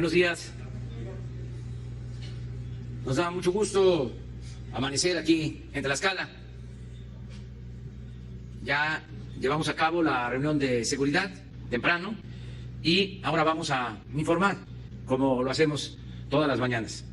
Buenos días. Nos da mucho gusto amanecer aquí en Tlaxcala. Ya llevamos a cabo la reunión de seguridad temprano y ahora vamos a informar, como lo hacemos todas las mañanas.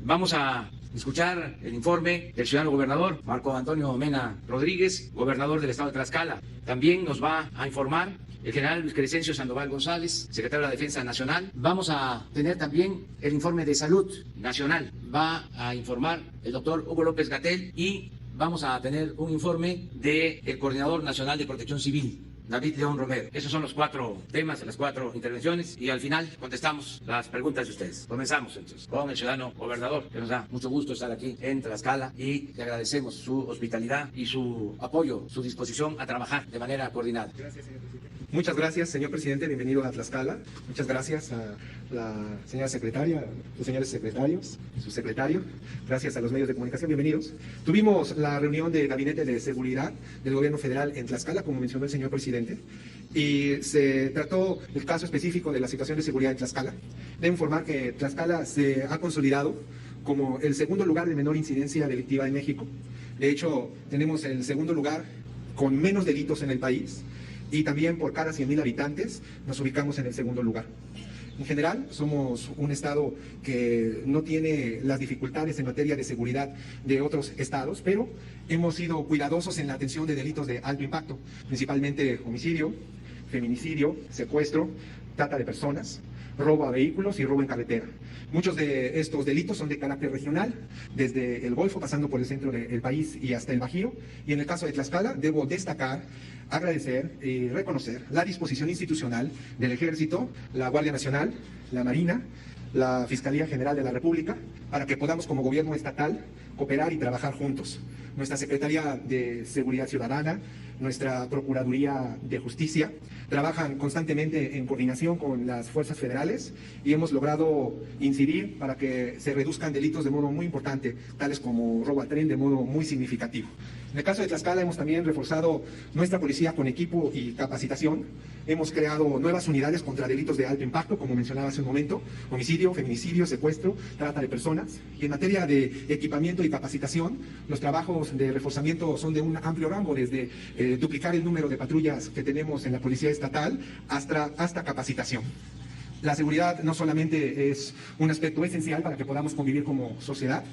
Vamos a escuchar el informe del ciudadano gobernador Marco Antonio Mena Rodríguez, gobernador del estado de Tlaxcala. También nos va a informar el general Luis Crescencio Sandoval González, secretario de la Defensa Nacional. Vamos a tener también el informe de salud nacional. Va a informar el doctor Hugo López-Gatell y vamos a tener un informe del Coordinador Nacional de Protección Civil, David León Romero. Esos son los 4 temas, las 4 intervenciones, y al final contestamos las preguntas de ustedes. Comenzamos entonces con el ciudadano gobernador, que nos da mucho gusto estar aquí en Tlaxcala y le agradecemos su hospitalidad y su apoyo, su disposición a trabajar de manera coordinada. Gracias, señor presidente. Muchas gracias, señor presidente. Bienvenido a Tlaxcala. Muchas gracias a la señora secretaria, los señores secretarios, su secretario. Gracias a los medios de comunicación. Bienvenidos. Tuvimos la reunión de Gabinete de Seguridad del Gobierno Federal en Tlaxcala, como mencionó el señor presidente, y se trató el caso específico de la situación de seguridad en Tlaxcala. Debo informar que Tlaxcala se ha consolidado como el segundo lugar de menor incidencia delictiva en México. De hecho, tenemos el segundo lugar con menos delitos en el país, y también por cada 100,000 habitantes nos ubicamos en el segundo lugar. En general, somos un estado que no tiene las dificultades en materia de seguridad de otros estados, pero hemos sido cuidadosos en la atención de delitos de alto impacto, principalmente homicidio, feminicidio, secuestro, trata de personas, robo a vehículos y robo en carretera. Muchos de estos delitos son de carácter regional, desde el Golfo, pasando por el centro del país y hasta el Bajío. Y en el caso de Tlaxcala, debo destacar, agradecer y reconocer la disposición institucional del Ejército, la Guardia Nacional, la Marina, la Fiscalía General de la República, para que podamos como gobierno estatal cooperar y trabajar juntos. Nuestra Secretaría de Seguridad Ciudadana, nuestra Procuraduría de Justicia, trabajan constantemente en coordinación con las fuerzas federales y hemos logrado incidir para que se reduzcan delitos de modo muy importante, tales como robo al tren, de modo muy significativo. En el caso de Tlaxcala hemos también reforzado nuestra policía con equipo y capacitación. Hemos creado nuevas unidades contra delitos de alto impacto, como mencionaba hace un momento, homicidio, feminicidio, secuestro, trata de personas. Y en materia de equipamiento y capacitación, los trabajos de reforzamiento son de un amplio rango, desde duplicar el número de patrullas que tenemos en la Policía Estatal hasta capacitación. La seguridad no solamente es un aspecto esencial para que podamos convivir como sociedad,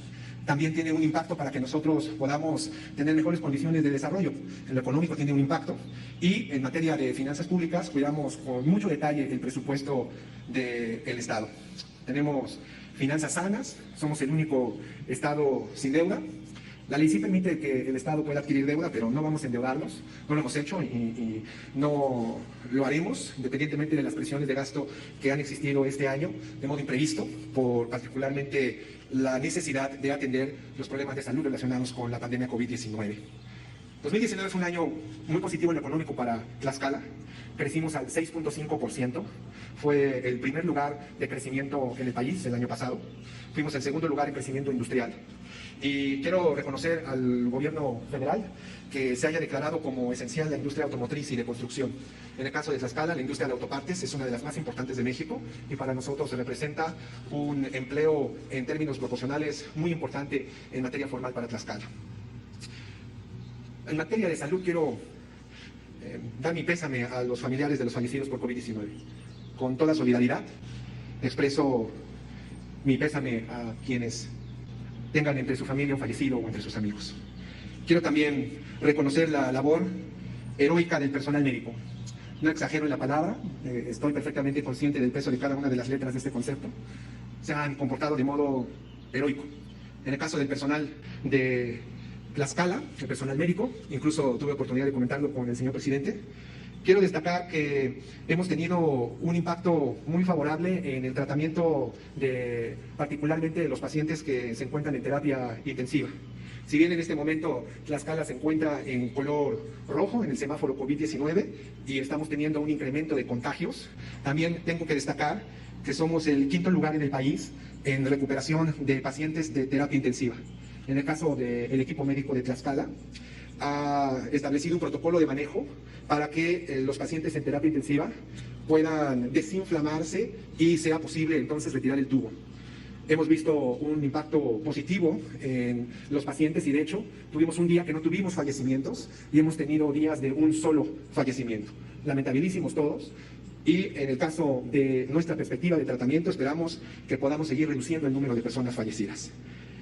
también tiene un impacto para que nosotros podamos tener mejores condiciones de desarrollo. En lo económico tiene un impacto y en materia de finanzas públicas cuidamos con mucho detalle el presupuesto del Estado. Tenemos finanzas sanas, somos el único Estado sin deuda. La ley sí permite que el Estado pueda adquirir deuda, pero no vamos a endeudarnos, no lo hemos hecho y no lo haremos, independientemente de las presiones de gasto que han existido este año, de modo imprevisto, por particularmente la necesidad de atender los problemas de salud relacionados con la pandemia COVID-19. 2019 fue un año muy positivo en lo económico para Tlaxcala. Crecimos al 6.5%, fue el primer lugar de crecimiento en el país el año pasado. Fuimos el segundo lugar en crecimiento industrial. Y quiero reconocer al gobierno federal que se haya declarado como esencial la industria automotriz y de construcción. En el caso de Tlaxcala, la industria de autopartes es una de las más importantes de México y para nosotros representa un empleo en términos proporcionales muy importante en materia formal para Tlaxcala. En materia de salud quiero dar mi pésame a los familiares de los fallecidos por COVID-19. Con toda solidaridad expreso mi pésame a quienes tengan entre su familia un fallecido o entre sus amigos. Quiero también reconocer la labor heroica del personal médico. No exagero en la palabra, estoy perfectamente consciente del peso de cada una de las letras de este concepto. Se han comportado de modo heroico. En el caso del personal de Tlaxcala, el personal médico, incluso tuve oportunidad de comentarlo con el señor presidente, quiero destacar que hemos tenido un impacto muy favorable en el tratamiento de particularmente de los pacientes que se encuentran en terapia intensiva. Si bien en este momento Tlaxcala se encuentra en color rojo en el semáforo COVID-19 y estamos teniendo un incremento de contagios, también tengo que destacar que somos el 5º lugar en el país en recuperación de pacientes de terapia intensiva. En el caso del equipo médico de Tlaxcala, ha establecido un protocolo de manejo para que los pacientes en terapia intensiva puedan desinflamarse y sea posible entonces retirar el tubo. Hemos visto un impacto positivo en los pacientes y de hecho tuvimos un día que no tuvimos fallecimientos y hemos tenido días de un solo fallecimiento. Lamentabilísimos todos. Y en el caso de nuestra perspectiva de tratamiento esperamos que podamos seguir reduciendo el número de personas fallecidas.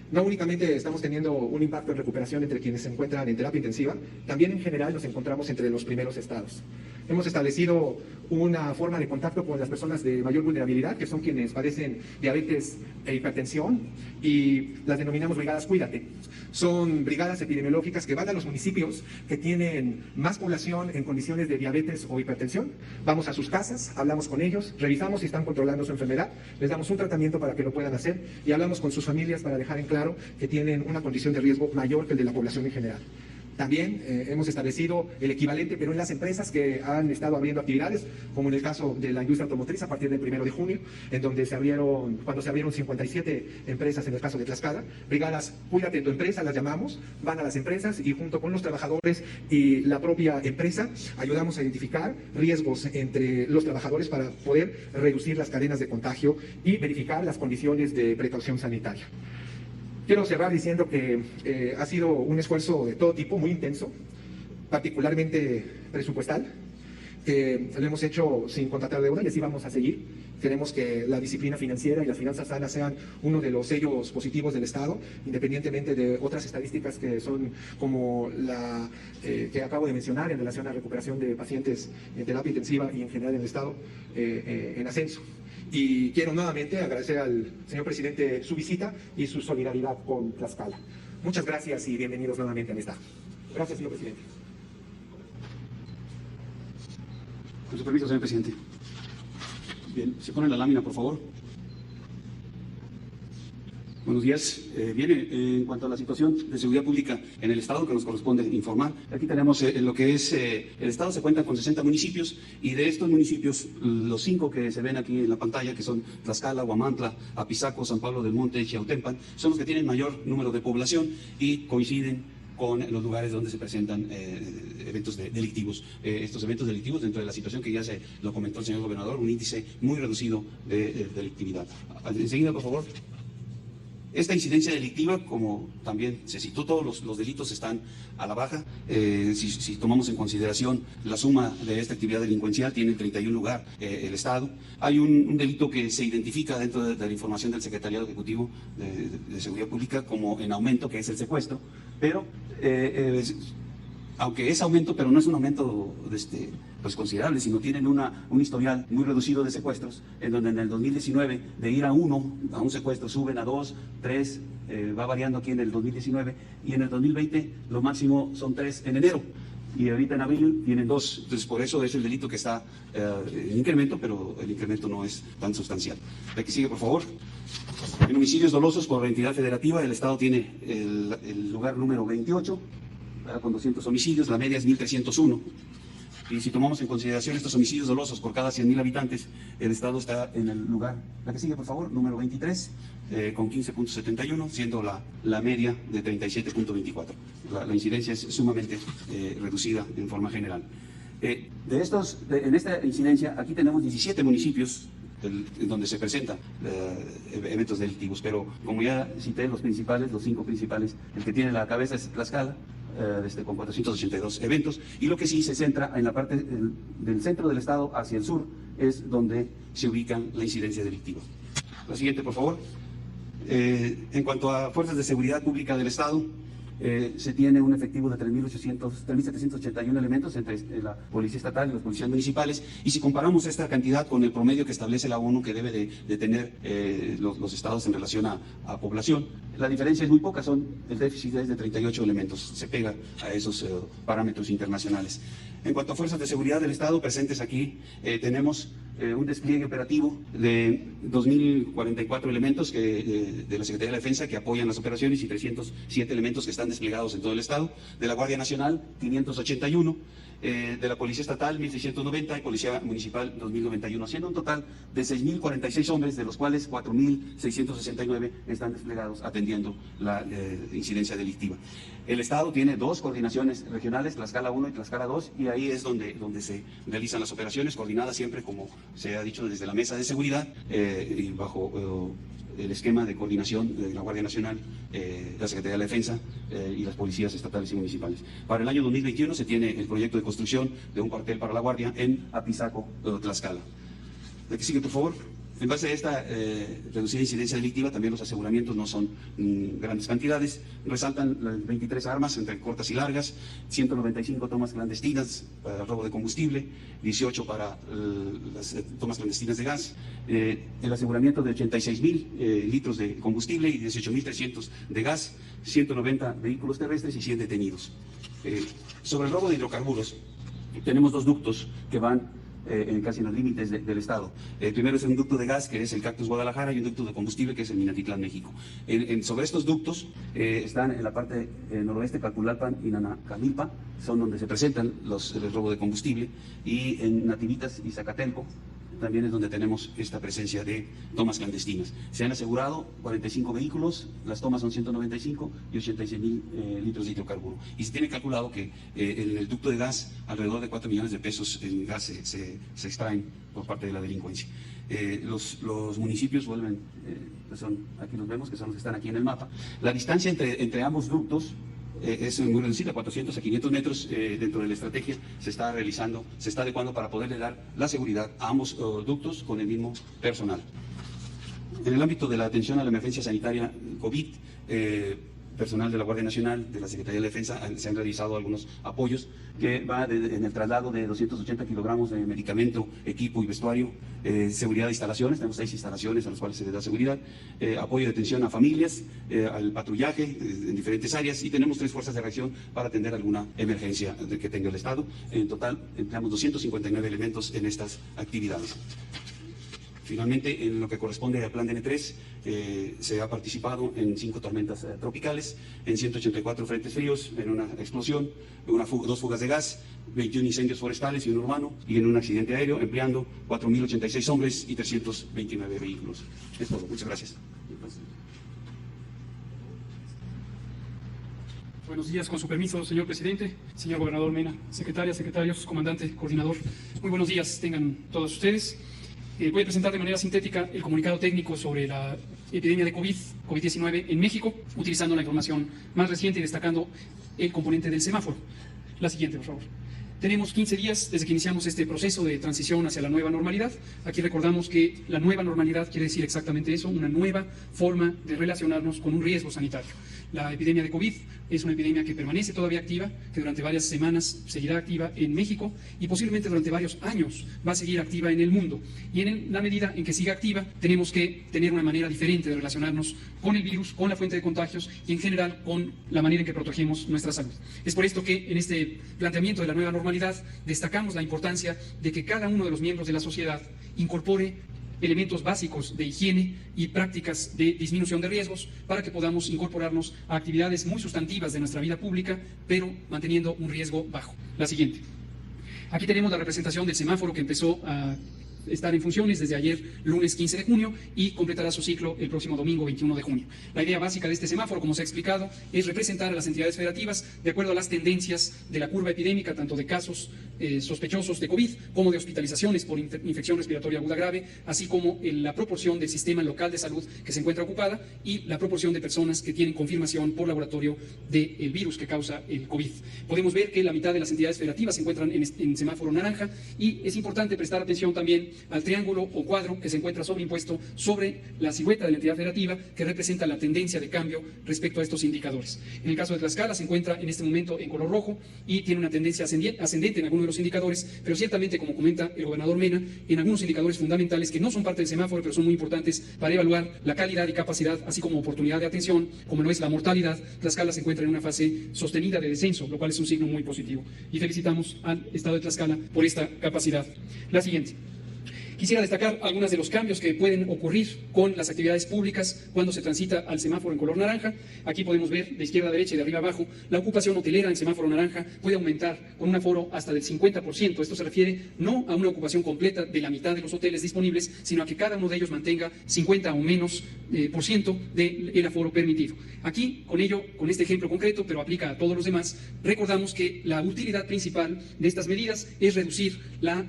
No únicamente estamos teniendo un impacto en recuperación entre quienes se encuentran en terapia intensiva, también en general nos encontramos entre los primeros estados. Hemos establecido una forma de contacto con las personas de mayor vulnerabilidad, que son quienes padecen diabetes e hipertensión, y las denominamos brigadas Cuídate. Son brigadas epidemiológicas que van a los municipios que tienen más población en condiciones de diabetes o hipertensión. Vamos a sus casas, hablamos con ellos, revisamos si están controlando su enfermedad, les damos un tratamiento para que lo puedan hacer y hablamos con sus familias para dejar en claro que tienen una condición de riesgo mayor que el de la población en general. También hemos establecido el equivalente, pero en las empresas que han estado abriendo actividades, como en el caso de la industria automotriz a partir del 1 de junio, en donde cuando se abrieron 57 empresas en el caso de Tlaxcala, brigadas Cuídate tu empresa, las llamamos, van a las empresas y junto con los trabajadores y la propia empresa ayudamos a identificar riesgos entre los trabajadores para poder reducir las cadenas de contagio y verificar las condiciones de precaución sanitaria. Quiero cerrar diciendo que ha sido un esfuerzo de todo tipo, muy intenso, particularmente presupuestal, que lo hemos hecho sin contratar deuda y así vamos a seguir. Queremos que la disciplina financiera y las finanzas sanas sean uno de los sellos positivos del Estado, independientemente de otras estadísticas que son como la que acabo de mencionar en relación a la recuperación de pacientes en terapia intensiva y en general en el Estado en ascenso. Y quiero nuevamente agradecer al señor presidente su visita y su solidaridad con Tlaxcala. Muchas gracias y bienvenidos nuevamente a esta. Gracias, señor presidente. Con su permiso, señor presidente. Bien, se pone la lámina, por favor. Buenos días. Bien, en cuanto a la situación de seguridad pública en el Estado que nos corresponde informar, aquí tenemos lo que es el Estado. Se cuenta con 60 municipios y de estos municipios, los 5 que se ven aquí en la pantalla, que son Tlaxcala, Huamantla, Apizaco, San Pablo del Monte y Chiautempan, son los que tienen mayor número de población y coinciden con los lugares donde se presentan eventos delictivos. Estos eventos delictivos, dentro de la situación que ya se lo comentó el señor gobernador, un índice muy reducido de delictividad. Enseguida, por favor. Esta incidencia delictiva, como también se citó, todos los delitos están a la baja. Si tomamos en consideración la suma de esta actividad delincuencial, tiene en 31 lugar el Estado. Hay un delito que se identifica dentro de la información del Secretariado Ejecutivo de Seguridad Pública como en aumento, que es el secuestro, pero aunque es aumento, pero no es un aumento pues considerable, sino tienen un historial muy reducido de secuestros, en donde en el 2019 de ir a un secuestro suben a 2, 3, va variando aquí en el 2019, y en el 2020 lo máximo son 3 en enero, y ahorita en abril tienen 2, entonces por eso es el delito que está en incremento, pero el incremento no es tan sustancial. La que sigue, por favor. En homicidios dolosos por entidad federativa, el Estado tiene el lugar número 28, con 200 homicidios, la media es 1.301. Y si tomamos en consideración estos homicidios dolosos por cada 100.000 habitantes, el Estado está en el lugar, la que sigue, por favor, número 23, con 15.71, siendo la media de 37.24. La incidencia es sumamente reducida en forma general. En esta incidencia, aquí tenemos 17 municipios en donde se presentan eventos delictivos, pero como ya cité, los 5 principales, el que tiene la cabeza es Tlaxcala, con 482 eventos, y lo que sí se centra en la parte del centro del Estado hacia el sur es donde se ubica la incidencia delictiva. La siguiente, por favor. En cuanto a fuerzas de seguridad pública del Estado, se tiene un efectivo de 3.781 elementos entre la Policía Estatal y las policías municipales, y si comparamos esta cantidad con el promedio que establece la ONU que debe de tener los estados en relación a población, la diferencia es muy poca, el déficit es de 38 elementos, se pega a esos parámetros internacionales. En cuanto a fuerzas de seguridad del Estado presentes aquí, tenemos un despliegue operativo de 2.044 elementos de la Secretaría de la Defensa que apoyan las operaciones y 307 elementos que están desplegados en todo el Estado. De la Guardia Nacional, 581. de la Policía Estatal 1.690 y Policía Municipal 2.091, siendo un total de 6.046 hombres, de los cuales 4.669 están desplegados atendiendo la incidencia delictiva. El Estado tiene dos coordinaciones regionales, Tlaxcala 1 y Tlaxcala 2, y ahí es donde se realizan las operaciones, coordinadas siempre, como se ha dicho, desde la Mesa de Seguridad y bajo el esquema de coordinación de la Guardia Nacional, la Secretaría de la Defensa y las policías estatales y municipales. Para el año 2021 se tiene el proyecto de construcción de un cuartel para la Guardia en Apizaco, Tlaxcala. ¿De qué sigue, por favor? En base a esta reducida incidencia delictiva, también los aseguramientos no son grandes cantidades. Resaltan las 23 armas entre cortas y largas, 195 tomas clandestinas para robo de combustible, 18 para las tomas clandestinas de gas, el aseguramiento de 86.000 litros de combustible y 18.300 de gas, 190 vehículos terrestres y 100 detenidos. Sobre el robo de hidrocarburos, tenemos dos ductos que van casi en los límites del Estado. El primero es un ducto de gas, que es el Cactus Guadalajara, y un ducto de combustible, que es el Minatitlán, México. Sobre estos ductos están en la parte noroeste, Calpulalpan y Nanacamilpa, son donde se presentan el robo de combustible, y en Nativitas y Zacatelco también es donde tenemos esta presencia de tomas clandestinas. Se han asegurado 45 vehículos, las tomas son 195 y 86.000 litros de hidrocarburo. Y se tiene calculado que en el ducto de gas alrededor de 4 millones de pesos en gas se extraen por parte de la delincuencia. Los municipios vuelven, aquí los vemos, que son los que están aquí en el mapa. La distancia entre ambos ductos es muy reducida, 400 a 500 metros. Dentro de la estrategia se está realizando, se está adecuando para poderle dar la seguridad a ambos ductos con el mismo personal. En el ámbito de la atención a la emergencia sanitaria COVID, personal de la Guardia Nacional, de la Secretaría de Defensa, se han realizado algunos apoyos que va en el traslado de 280 kilogramos de medicamento, equipo y vestuario, seguridad de instalaciones, tenemos 6 instalaciones a las cuales se les da seguridad, apoyo de atención a familias, al patrullaje en diferentes áreas, y tenemos 3 fuerzas de reacción para atender alguna emergencia que tenga el Estado. En total empleamos 259 elementos en estas actividades. Finalmente, en lo que corresponde al plan DN3, se ha participado en 5 tormentas tropicales, en 184 frentes fríos, en una explosión, 2 fugas de gas, 21 incendios forestales y un urbano, y en un accidente aéreo, empleando 4.086 hombres y 329 vehículos. Es todo. Muchas gracias. Buenos días, con su permiso, señor presidente, señor gobernador Mena, secretaria, secretarios, comandante, coordinador. Muy buenos días tengan todos ustedes. Voy a presentar de manera sintética el comunicado técnico sobre la epidemia de COVID-19 en México, utilizando la información más reciente y destacando el componente del semáforo. La siguiente, por favor. Tenemos 15 días desde que iniciamos este proceso de transición hacia la nueva normalidad. Aquí recordamos que la nueva normalidad quiere decir exactamente eso, una nueva forma de relacionarnos con un riesgo sanitario. La epidemia de COVID es una epidemia que permanece todavía activa, que durante varias semanas seguirá activa en México y posiblemente durante varios años va a seguir activa en el mundo. Y en la medida en que siga activa, tenemos que tener una manera diferente de relacionarnos con el virus, con la fuente de contagios y en general con la manera en que protegemos nuestra salud. Es por esto que en este planteamiento de la nueva normalidad destacamos la importancia de que cada uno de los miembros de la sociedad incorpore elementos básicos de higiene y prácticas de disminución de riesgos para que podamos incorporarnos a actividades muy sustantivas de nuestra vida pública, pero manteniendo un riesgo bajo. La siguiente. Aquí tenemos la representación del semáforo que empezó a estar en funciones desde ayer, lunes 15 de junio, y completará su ciclo el próximo domingo 21 de junio. La idea básica de este semáforo, como se ha explicado, es representar a las entidades federativas de acuerdo a las tendencias de la curva epidémica, tanto de casos sospechosos de COVID como de hospitalizaciones por infección respiratoria aguda grave, así como en la proporción del sistema local de salud que se encuentra ocupada y la proporción de personas que tienen confirmación por laboratorio del virus que causa el COVID. Podemos ver que la mitad de las entidades federativas se encuentran en semáforo naranja, y es importante prestar atención también al triángulo o cuadro que se encuentra sobreimpuesto sobre la silueta de la entidad federativa, que representa la tendencia de cambio respecto a estos indicadores. En el caso de Tlaxcala se encuentra en este momento en color rojo y tiene una tendencia ascendente en algunos de los indicadores, pero ciertamente, como comenta el gobernador Mena, en algunos indicadores fundamentales que no son parte del semáforo, pero son muy importantes para evaluar la calidad y capacidad, así como oportunidad de atención, como lo es la mortalidad. Tlaxcala se encuentra en una fase sostenida de descenso, lo cual es un signo muy positivo. Y felicitamos al Estado de Tlaxcala por esta capacidad. La siguiente. Quisiera destacar algunos de los cambios que pueden ocurrir con las actividades públicas cuando se transita al semáforo en color naranja. Aquí podemos ver de izquierda a derecha y de arriba a abajo la ocupación hotelera en semáforo naranja puede aumentar con un aforo hasta del 50%. Esto se refiere no a una ocupación completa de la mitad de los hoteles disponibles, sino a que cada uno de ellos mantenga 50 o menos por ciento del aforo permitido. Aquí, con este ejemplo concreto, pero aplica a todos los demás, recordamos que la utilidad principal de estas medidas es reducir la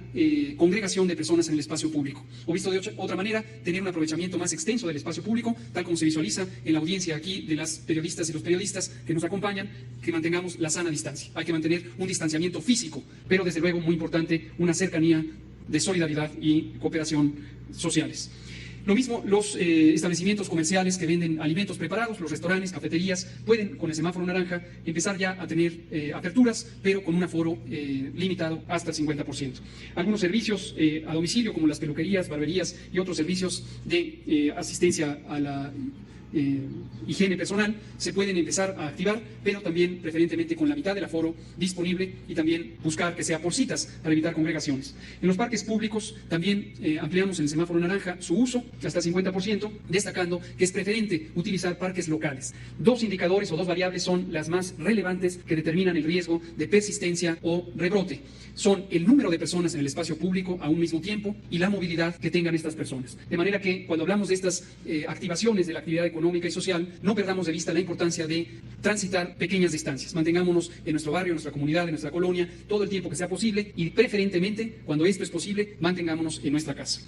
congregación de personas en el espacio público. O visto de otra manera, tener un aprovechamiento más extenso del espacio público, tal como se visualiza en la audiencia aquí de las periodistas y los periodistas que nos acompañan, que mantengamos la sana distancia. Hay que mantener un distanciamiento físico, pero desde luego, muy importante, una cercanía de solidaridad y cooperación sociales. Lo mismo, los establecimientos comerciales que venden alimentos preparados, los restaurantes, cafeterías, pueden con el semáforo naranja empezar ya a tener aperturas, pero con un aforo limitado hasta el 50%. Algunos servicios a domicilio, como las peluquerías, barberías y otros servicios de asistencia a la higiene personal, se pueden empezar a activar, pero también preferentemente con la mitad del aforo disponible y también buscar que sea por citas para evitar congregaciones. En los parques públicos también ampliamos en el semáforo naranja su uso hasta el 50%, destacando que es preferente utilizar parques locales. Dos indicadores o dos variables son las más relevantes que determinan el riesgo de persistencia o rebrote. Son el número de personas en el espacio público a un mismo tiempo y la movilidad que tengan estas personas. De manera que cuando hablamos de estas activaciones de la actividad económica y social, no perdamos de vista la importancia de transitar pequeñas distancias. Mantengámonos en nuestro barrio, en nuestra comunidad, en nuestra colonia, todo el tiempo que sea posible y preferentemente, cuando esto es posible, mantengámonos en nuestra casa.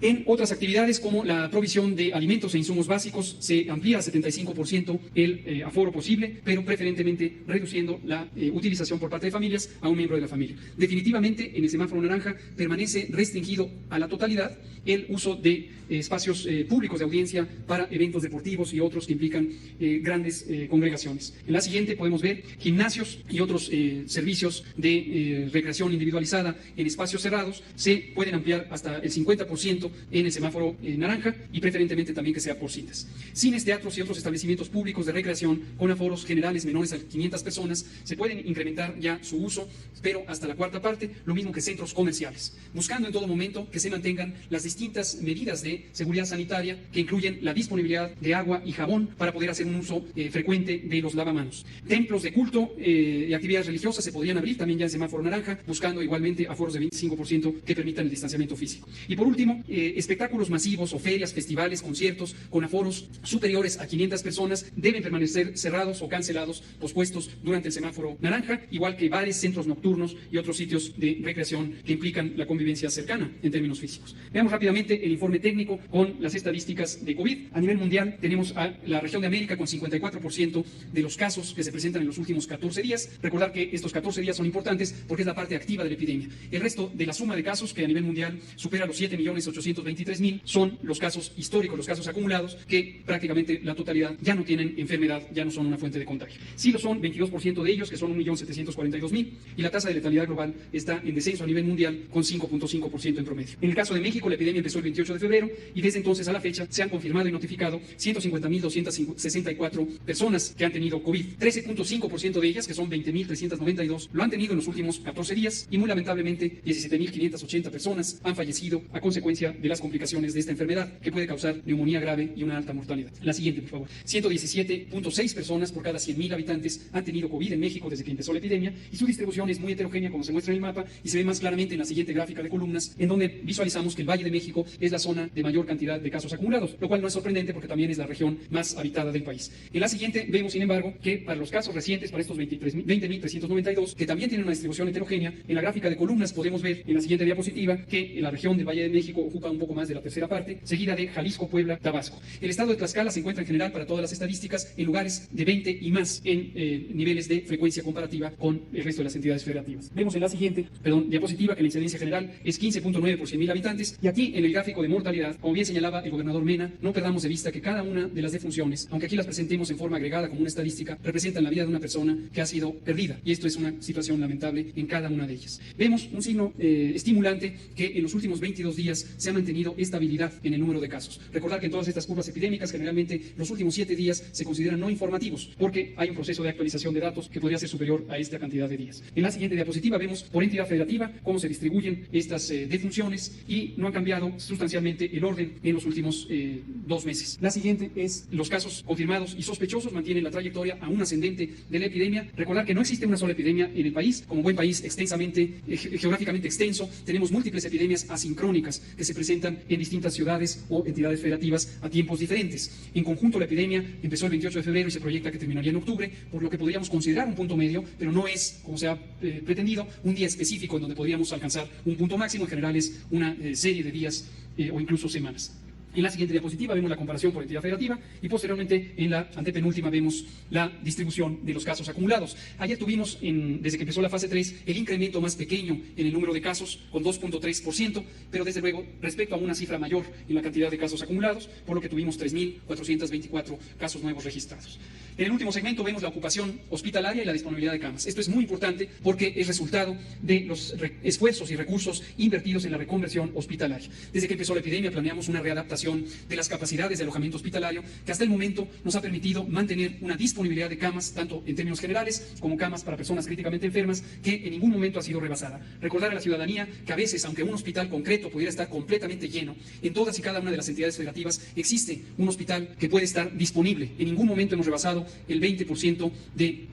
En otras actividades como la provisión de alimentos e insumos básicos se amplía a 75% el aforo posible, pero preferentemente reduciendo la utilización por parte de familias a un miembro de la familia. Definitivamente en el semáforo naranja permanece restringido a la totalidad el uso de espacios públicos de audiencia para eventos deportivos y otros que implican grandes congregaciones. En la siguiente podemos ver gimnasios y otros servicios de recreación individualizada en espacios cerrados se pueden ampliar hasta el 50% en el semáforo naranja y preferentemente también que sea por citas. Cines, teatros y otros establecimientos públicos de recreación con aforos generales menores a 500 personas se pueden incrementar ya su uso, pero hasta la cuarta parte, lo mismo que centros comerciales, buscando en todo momento que se mantengan las distintas medidas de seguridad sanitaria que incluyen la disponibilidad de agua y jabón para poder hacer un uso frecuente de los lavamanos. Templos de culto y actividades religiosas se podrían abrir también ya en semáforo naranja, buscando igualmente aforos de 25% que permitan el distanciamiento físico. Y por último, espectáculos masivos o ferias, festivales, conciertos con aforos superiores a 500 personas deben permanecer cerrados o cancelados, pospuestos durante el semáforo naranja, igual que bares, centros nocturnos y otros sitios de recreación que implican la convivencia cercana en términos físicos. Veamos rápidamente el informe técnico con las estadísticas de COVID. A nivel mundial tenemos a la región de América con 54% de los casos que se presentan en los últimos 14 días. Recordar que estos 14 días son importantes porque es la parte activa de la epidemia. El resto de la suma de casos, que a nivel mundial supera los 7.823.000, son los casos históricos, los casos acumulados, que prácticamente la totalidad ya no tienen enfermedad, ya no son una fuente de contagio. Sí lo son 22% de ellos, que son 1.742.000, y la tasa de letalidad global está en descenso a nivel mundial con 5.5% en promedio. En el caso de México, la epidemia empezó el 28 de febrero y desde entonces a la fecha se han confirmado y notificado 150.264 personas que han tenido COVID. 13.5% de ellas, que son 20.392, lo han tenido en los últimos 14 días y muy lamentablemente 17.580 personas han fallecido a consecuencia de las complicaciones de esta enfermedad, que puede causar neumonía grave y una alta mortalidad. La siguiente, por favor. 117.6 personas por cada 100.000 habitantes han tenido COVID en México desde que empezó la epidemia y su distribución es muy heterogénea, como se muestra en el mapa, y se ve más claramente en la siguiente gráfica de columnas, en donde visualizamos que el Valle de México es la zona de mayor cantidad de casos acumulados, lo cual no es sorprendente porque también es la región más habitada del país. En la siguiente vemos, sin embargo, que para los casos recientes, para estos 20.392, que también tienen una distribución heterogénea, en la gráfica de columnas podemos ver en la siguiente diapositiva que la región del Valle de México ocupa un poco más de la tercera parte, seguida de Jalisco, Puebla, Tabasco. El estado de Tlaxcala se encuentra en general para todas las estadísticas en lugares de 20 y más en niveles de frecuencia comparativa con el resto de las entidades federativas. Vemos en la siguiente, diapositiva, que la incidencia general es 15.9 por 100.000 habitantes, y aquí en el gráfico de mortalidad, como bien señalaba el gobernador Mena, no perdamos de vista que cada una de las defunciones, aunque aquí las presentemos en forma agregada como una estadística, representan la vida de una persona que ha sido perdida, y esto es una situación lamentable en cada una de ellas. Vemos un signo estimulante que en los últimos 22 días se han mantenido estabilidad en el número de casos. Recordar que en todas estas curvas epidémicas, generalmente los últimos 7 días se consideran no informativos, porque hay un proceso de actualización de datos que podría ser superior a esta cantidad de días. En la siguiente diapositiva vemos por entidad federativa cómo se distribuyen estas defunciones y no han cambiado sustancialmente el orden en los últimos 2 meses. La siguiente es los casos confirmados y sospechosos mantienen la trayectoria aún ascendente de la epidemia. Recordar que no existe una sola epidemia en el país. Como buen país extensamente, geográficamente extenso, tenemos múltiples epidemias asincrónicas que se presentan en distintas ciudades o entidades federativas a tiempos diferentes. En conjunto, la epidemia empezó el 28 de febrero y se proyecta que terminaría en octubre, por lo que podríamos considerar un punto medio, pero no es, como se ha pretendido, un día específico en donde podríamos alcanzar un punto máximo. En general es una serie de días o incluso semanas. En la siguiente diapositiva vemos la comparación por entidad federativa y posteriormente en la antepenúltima vemos la distribución de los casos acumulados. Ayer tuvimos, desde que empezó la fase 3, el incremento más pequeño en el número de casos con 2.3%, pero desde luego respecto a una cifra mayor en la cantidad de casos acumulados, por lo que tuvimos 3.424 casos nuevos registrados. En el último segmento vemos la ocupación hospitalaria y la disponibilidad de camas. Esto es muy importante porque es resultado de los esfuerzos y recursos invertidos en la reconversión hospitalaria. Desde que empezó la epidemia planeamos una readaptación de las capacidades de alojamiento hospitalario que hasta el momento nos ha permitido mantener una disponibilidad de camas, tanto en términos generales como camas para personas críticamente enfermas, que en ningún momento ha sido rebasada. Recordar a la ciudadanía que a veces, aunque un hospital concreto pudiera estar completamente lleno, en todas y cada una de las entidades federativas existe un hospital que puede estar disponible. En ningún momento hemos rebasado el 20% de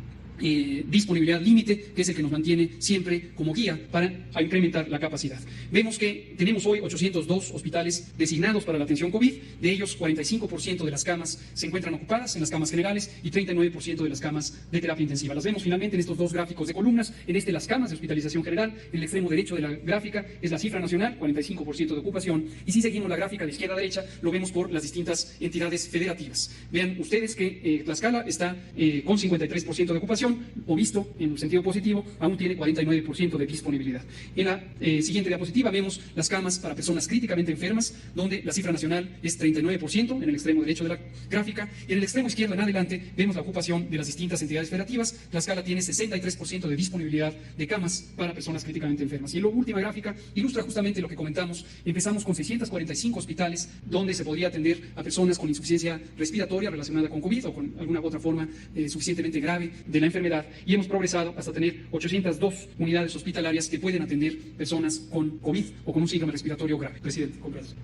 disponibilidad límite, que es el que nos mantiene siempre como guía para incrementar la capacidad. Vemos que tenemos hoy 802 hospitales designados para la atención COVID, de ellos 45% de las camas se encuentran ocupadas en las camas generales y 39% de las camas de terapia intensiva. Las vemos finalmente en estos dos gráficos de columnas, en este las camas de hospitalización general, en el extremo derecho de la gráfica es la cifra nacional, 45% de ocupación, y si seguimos la gráfica de izquierda a derecha, lo vemos por las distintas entidades federativas. Vean ustedes que Tlaxcala está con 53% de ocupación, o visto en un sentido positivo, aún tiene 49% de disponibilidad. En la siguiente diapositiva vemos las camas para personas críticamente enfermas, donde la cifra nacional es 39% en el extremo derecho de la gráfica, y en el extremo izquierdo en adelante vemos la ocupación de las distintas entidades federativas. Tlaxcala tiene 63% de disponibilidad de camas para personas críticamente enfermas. Y en la última gráfica ilustra justamente lo que comentamos. Empezamos con 645 hospitales donde se podría atender a personas con insuficiencia respiratoria relacionada con COVID o con alguna otra forma suficientemente grave de la enfermedad, y hemos progresado hasta tener 802 unidades hospitalarias que pueden atender personas con COVID o con un síndrome respiratorio grave. Presidente, con permiso.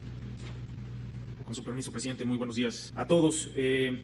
Con su permiso, presidente, muy buenos días a todos.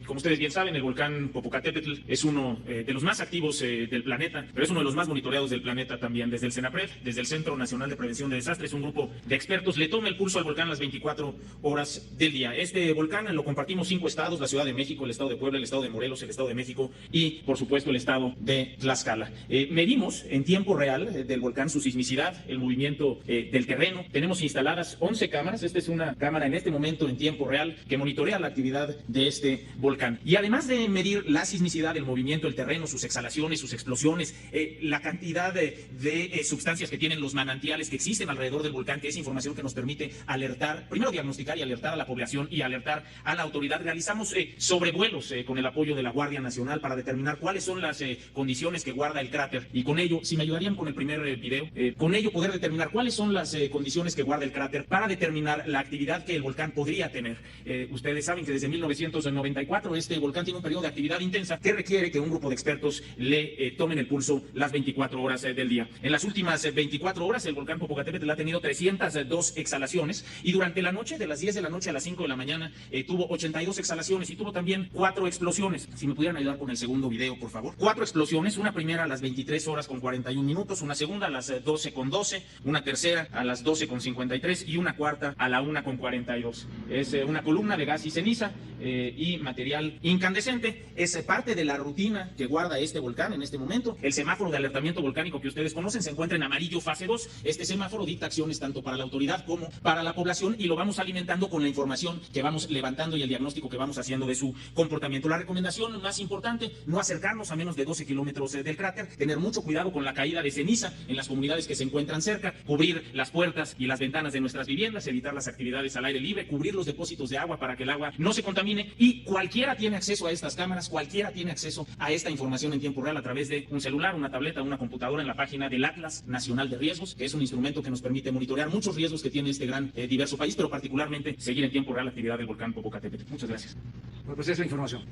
Como ustedes bien saben, el volcán Popocatépetl es uno de los más activos del planeta, pero es uno de los más monitoreados del planeta también. Desde el CENAPRED, desde el Centro Nacional de Prevención de Desastres, un grupo de expertos le toma el pulso al volcán las 24 horas del día. Este volcán lo compartimos 5 estados, la Ciudad de México, el estado de Puebla, el estado de Morelos, el estado de México y, por supuesto, el estado de Tlaxcala. Medimos en tiempo real del volcán su sismicidad, el movimiento del terreno. Tenemos instaladas 11 cámaras. Esta es una cámara en este momento en tiempo real que monitorea la actividad de este volcán. Y además de medir la sismicidad, el movimiento, el terreno, sus exhalaciones, sus explosiones, la cantidad de sustancias que tienen los manantiales que existen alrededor del volcán, que es información que nos permite alertar, primero diagnosticar y alertar a la población y alertar a la autoridad. Realizamos sobrevuelos con el apoyo de la Guardia Nacional para determinar cuáles son las condiciones que guarda el cráter, y con ello, si me ayudarían con el primer video, con ello poder determinar cuáles son las condiciones que guarda el cráter para determinar la actividad que el volcán podría tener. Ustedes saben que desde 1994 este volcán tiene un periodo de actividad intensa que requiere que un grupo de expertos le tomen el pulso las 24 horas del día. En las últimas 24 horas el volcán Popocatépetl ha tenido 302 exhalaciones, y durante la noche, de las 10 de la noche a las 5 de la mañana, tuvo 82 exhalaciones y tuvo también 4 explosiones. Si me pudieran ayudar con el segundo video, por favor. 4 explosiones, una primera a las 23 horas con 41 minutos, una segunda a las 12 con 12, una tercera a las 12 con 53 y una cuarta a la 1 con 42. Es una columna de gas y ceniza y material incandescente. Es parte de la rutina que guarda este volcán en este momento. El semáforo de alertamiento volcánico que ustedes conocen se encuentra en amarillo fase 2. Este semáforo dicta acciones tanto para la autoridad como para la población, y lo vamos alimentando con la información que vamos levantando y el diagnóstico que vamos haciendo de su comportamiento. La recomendación más importante: no acercarnos a menos de 12 kilómetros del cráter, tener mucho cuidado con la caída de ceniza en las comunidades que se encuentran cerca, cubrir las puertas y las ventanas de nuestras viviendas, evitar las actividades al aire libre, cubrir los depósitos depósitos de agua para que el agua no se contamine, y cualquiera tiene acceso a estas cámaras, cualquiera tiene acceso a esta información en tiempo real a través de un celular, una tableta, una computadora, en la página del Atlas Nacional de Riesgos, que es un instrumento que nos permite monitorear muchos riesgos que tiene este gran diverso país, pero particularmente seguir en tiempo real la actividad del volcán Popocatépetl. Muchas gracias. Bueno, pues esa es la información.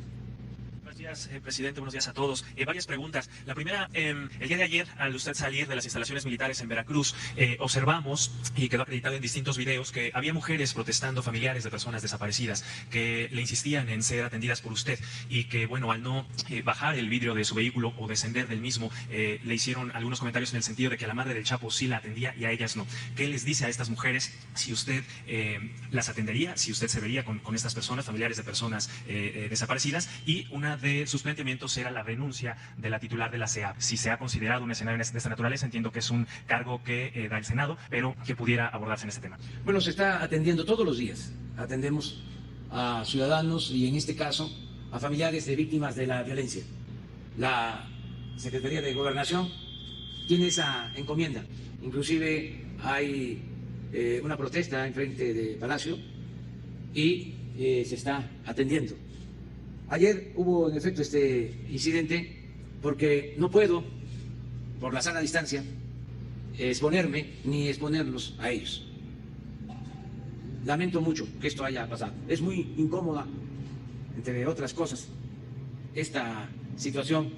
Buenos días, presidente. Buenos días a todos. Varias preguntas. La primera, el día de ayer, al usted salir de las instalaciones militares en Veracruz, observamos, y quedó acreditado en distintos videos, que había mujeres protestando, familiares de personas desaparecidas, que le insistían en ser atendidas por usted y que, bueno, al no bajar el vidrio de su vehículo o descender del mismo, le hicieron algunos comentarios en el sentido de que la madre del Chapo sí la atendía y a ellas no. ¿Qué les dice a estas mujeres si usted las atendería, si usted se vería con estas personas, familiares de personas desaparecidas? Y una de sus planteamientos era la renuncia de la titular de la CEAP. Si se ha considerado un escenario de esta naturaleza, entiendo que es un cargo que da el Senado, pero que pudiera abordarse en este tema. Bueno, se está atendiendo todos los días. Atendemos a ciudadanos y, en este caso, a familiares de víctimas de la violencia. La Secretaría de Gobernación tiene esa encomienda. Inclusive hay una protesta en frente de Palacio y se está atendiendo. Ayer hubo, en efecto, este incidente porque no puedo, por la sana distancia, exponerme ni exponerlos a ellos. Lamento mucho que esto haya pasado. Es muy incómoda, entre otras cosas, esta situación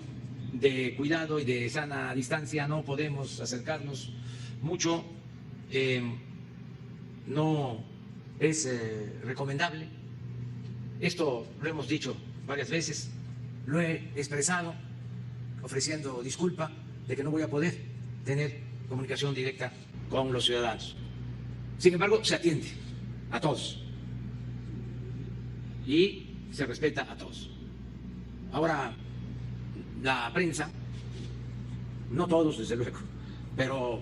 de cuidado y de sana distancia. No podemos acercarnos mucho, no es recomendable. Esto lo hemos dicho varias veces, lo he expresado ofreciendo disculpa de que no voy a poder tener comunicación directa con los ciudadanos. Sin embargo, se atiende a todos y se respeta a todos. Ahora, la prensa, no todos desde luego, pero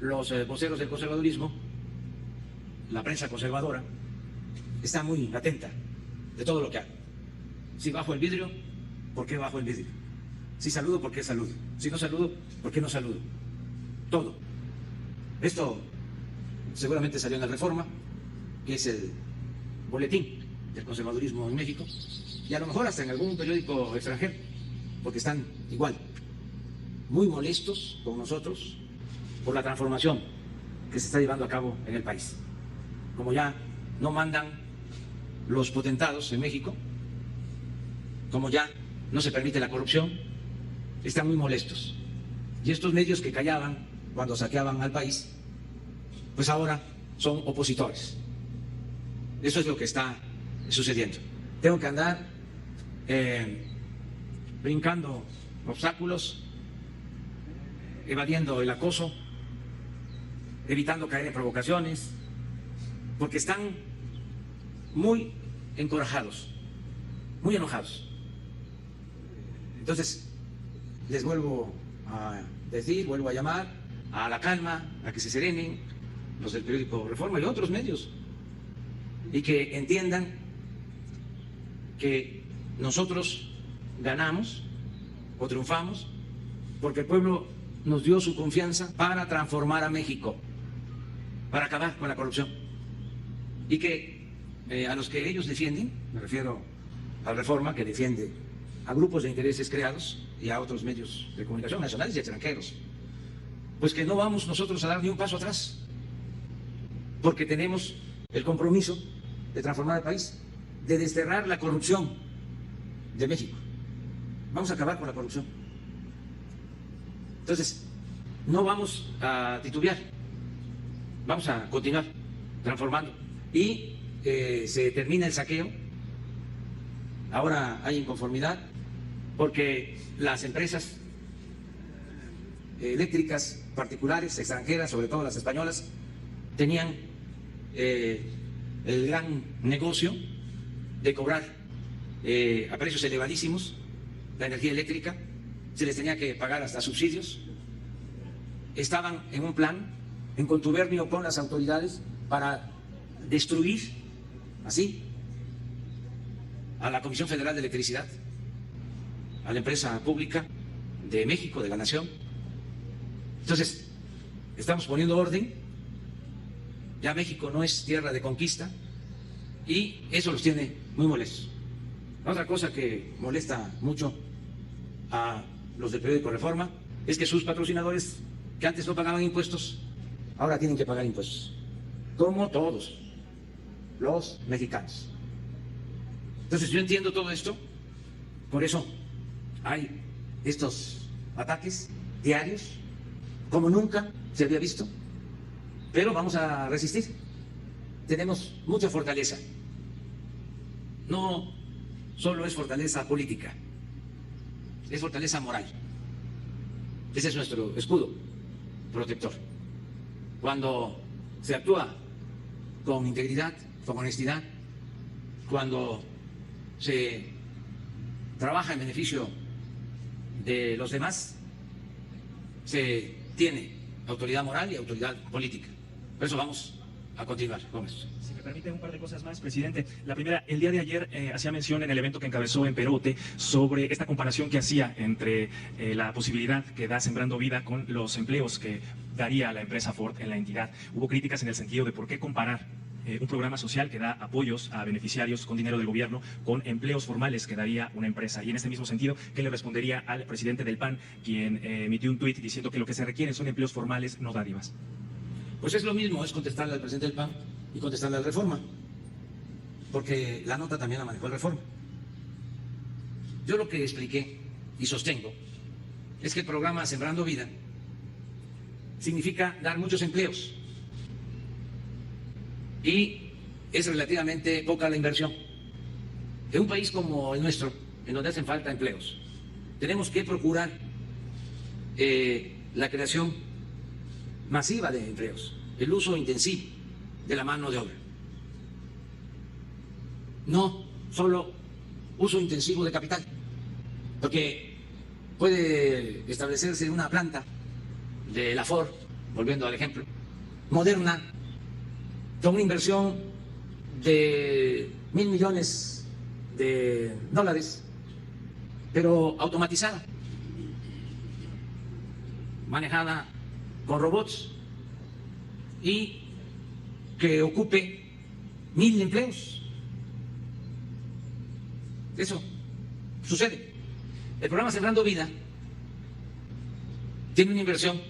los voceros del conservadurismo, la prensa conservadora, está muy atenta de todo lo que hago. Si bajo el vidrio, ¿por qué bajo el vidrio? Si saludo, ¿por qué saludo? Si no saludo, ¿por qué no saludo? Todo. Esto seguramente salió en la Reforma, que es el boletín del conservadurismo en México, y a lo mejor hasta en algún periódico extranjero, porque están igual, muy molestos con nosotros por la transformación que se está llevando a cabo en el país. Como ya no mandan los potentados en México, como ya no se permite la corrupción, están muy molestos. Y estos medios que callaban cuando saqueaban al país, pues ahora son opositores. Eso es lo que está sucediendo. Tengo que andar brincando obstáculos, evadiendo el acoso, evitando caer en provocaciones, porque están muy encorajados, muy enojados. Entonces, les vuelvo a decir, vuelvo a llamar a la calma, a que se serenen los del periódico Reforma y otros medios, y que entiendan que nosotros ganamos o triunfamos porque el pueblo nos dio su confianza para transformar a México, para acabar con la corrupción, y que a los que ellos defienden, me refiero a Reforma, que defiende a grupos de intereses creados y a otros medios de comunicación nacionales y extranjeros, pues que no vamos nosotros a dar ni un paso atrás, porque tenemos el compromiso de transformar el país, de desterrar la corrupción de México. Vamos a acabar con la corrupción. Entonces, no vamos a titubear, vamos a continuar transformando. Y se termina el saqueo. Ahora hay inconformidad porque las empresas eléctricas particulares, extranjeras, sobre todo las españolas, tenían el gran negocio de cobrar a precios elevadísimos la energía eléctrica, se les tenía que pagar hasta subsidios. Estaban en un plan, en contubernio con las autoridades, para destruir así a la Comisión Federal de Electricidad, a la empresa pública de México, de la nación. Entonces, estamos poniendo orden. Ya México no es tierra de conquista, y eso los tiene muy molestos. Otra cosa que molesta mucho a los del periódico Reforma es que sus patrocinadores, que antes no pagaban impuestos, ahora tienen que pagar impuestos, como todos los mexicanos. Entonces yo entiendo todo esto, por eso hay estos ataques diarios, como nunca se había visto, pero vamos a resistir. Tenemos mucha fortaleza. No solo es fortaleza política, es fortaleza moral. Ese es nuestro escudo protector. Cuando se actúa con integridad, con honestidad, cuando se trabaja en beneficio de los demás, se tiene autoridad moral y autoridad política. Por eso vamos a continuar con esto. Si me permite un par de cosas más, presidente. La primera, el día de ayer hacía mención en el evento que encabezó en Perote sobre esta comparación que hacía entre la posibilidad que da Sembrando Vida con los empleos que daría la empresa Ford en la entidad. Hubo críticas en el sentido de por qué comparar un programa social que da apoyos a beneficiarios con dinero del gobierno con empleos formales que daría una empresa. Y en este mismo sentido, ¿qué le respondería al presidente del PAN, quien emitió un tuit diciendo que lo que se requieren son empleos formales, no dádivas? Pues es lo mismo, es contestarle al presidente del PAN y contestarle al Reforma, porque la nota también la manejó el Reforma. Yo lo que expliqué y sostengo es que el programa Sembrando Vida significa dar muchos empleos y es relativamente poca la inversión. En un país como el nuestro, en donde hacen falta empleos, tenemos que procurar la creación masiva de empleos, el uso intensivo de la mano de obra. No solo uso intensivo de capital, porque puede establecerse una planta de la Ford, volviendo al ejemplo, moderna, con una inversión de $1,000 millones, pero automatizada, manejada con robots y que ocupe 1,000 empleos. Eso sucede. El programa Sembrando Vida tiene una inversión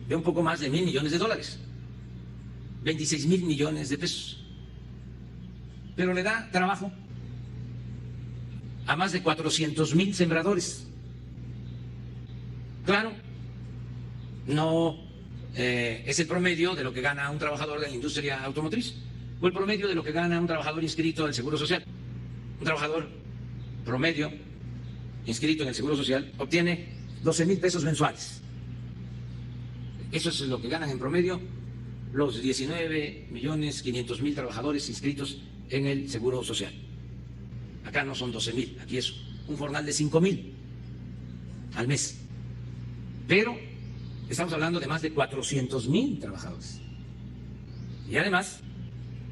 de un poco más de $1,000 millones, 26,000 millones de pesos, pero le da trabajo a más de 400,000 sembradores. Claro, no es el promedio de lo que gana un trabajador de la industria automotriz o el promedio de lo que gana un trabajador inscrito al Seguro Social. Un trabajador promedio inscrito en el Seguro Social obtiene 12,000 pesos mensuales. Eso es lo que ganan en promedio los 19,500,000 trabajadores inscritos en el Seguro Social. Acá no son 12,000, aquí es un jornal de 5,000 al mes. Pero estamos hablando de más de 400,000 trabajadores. Y además,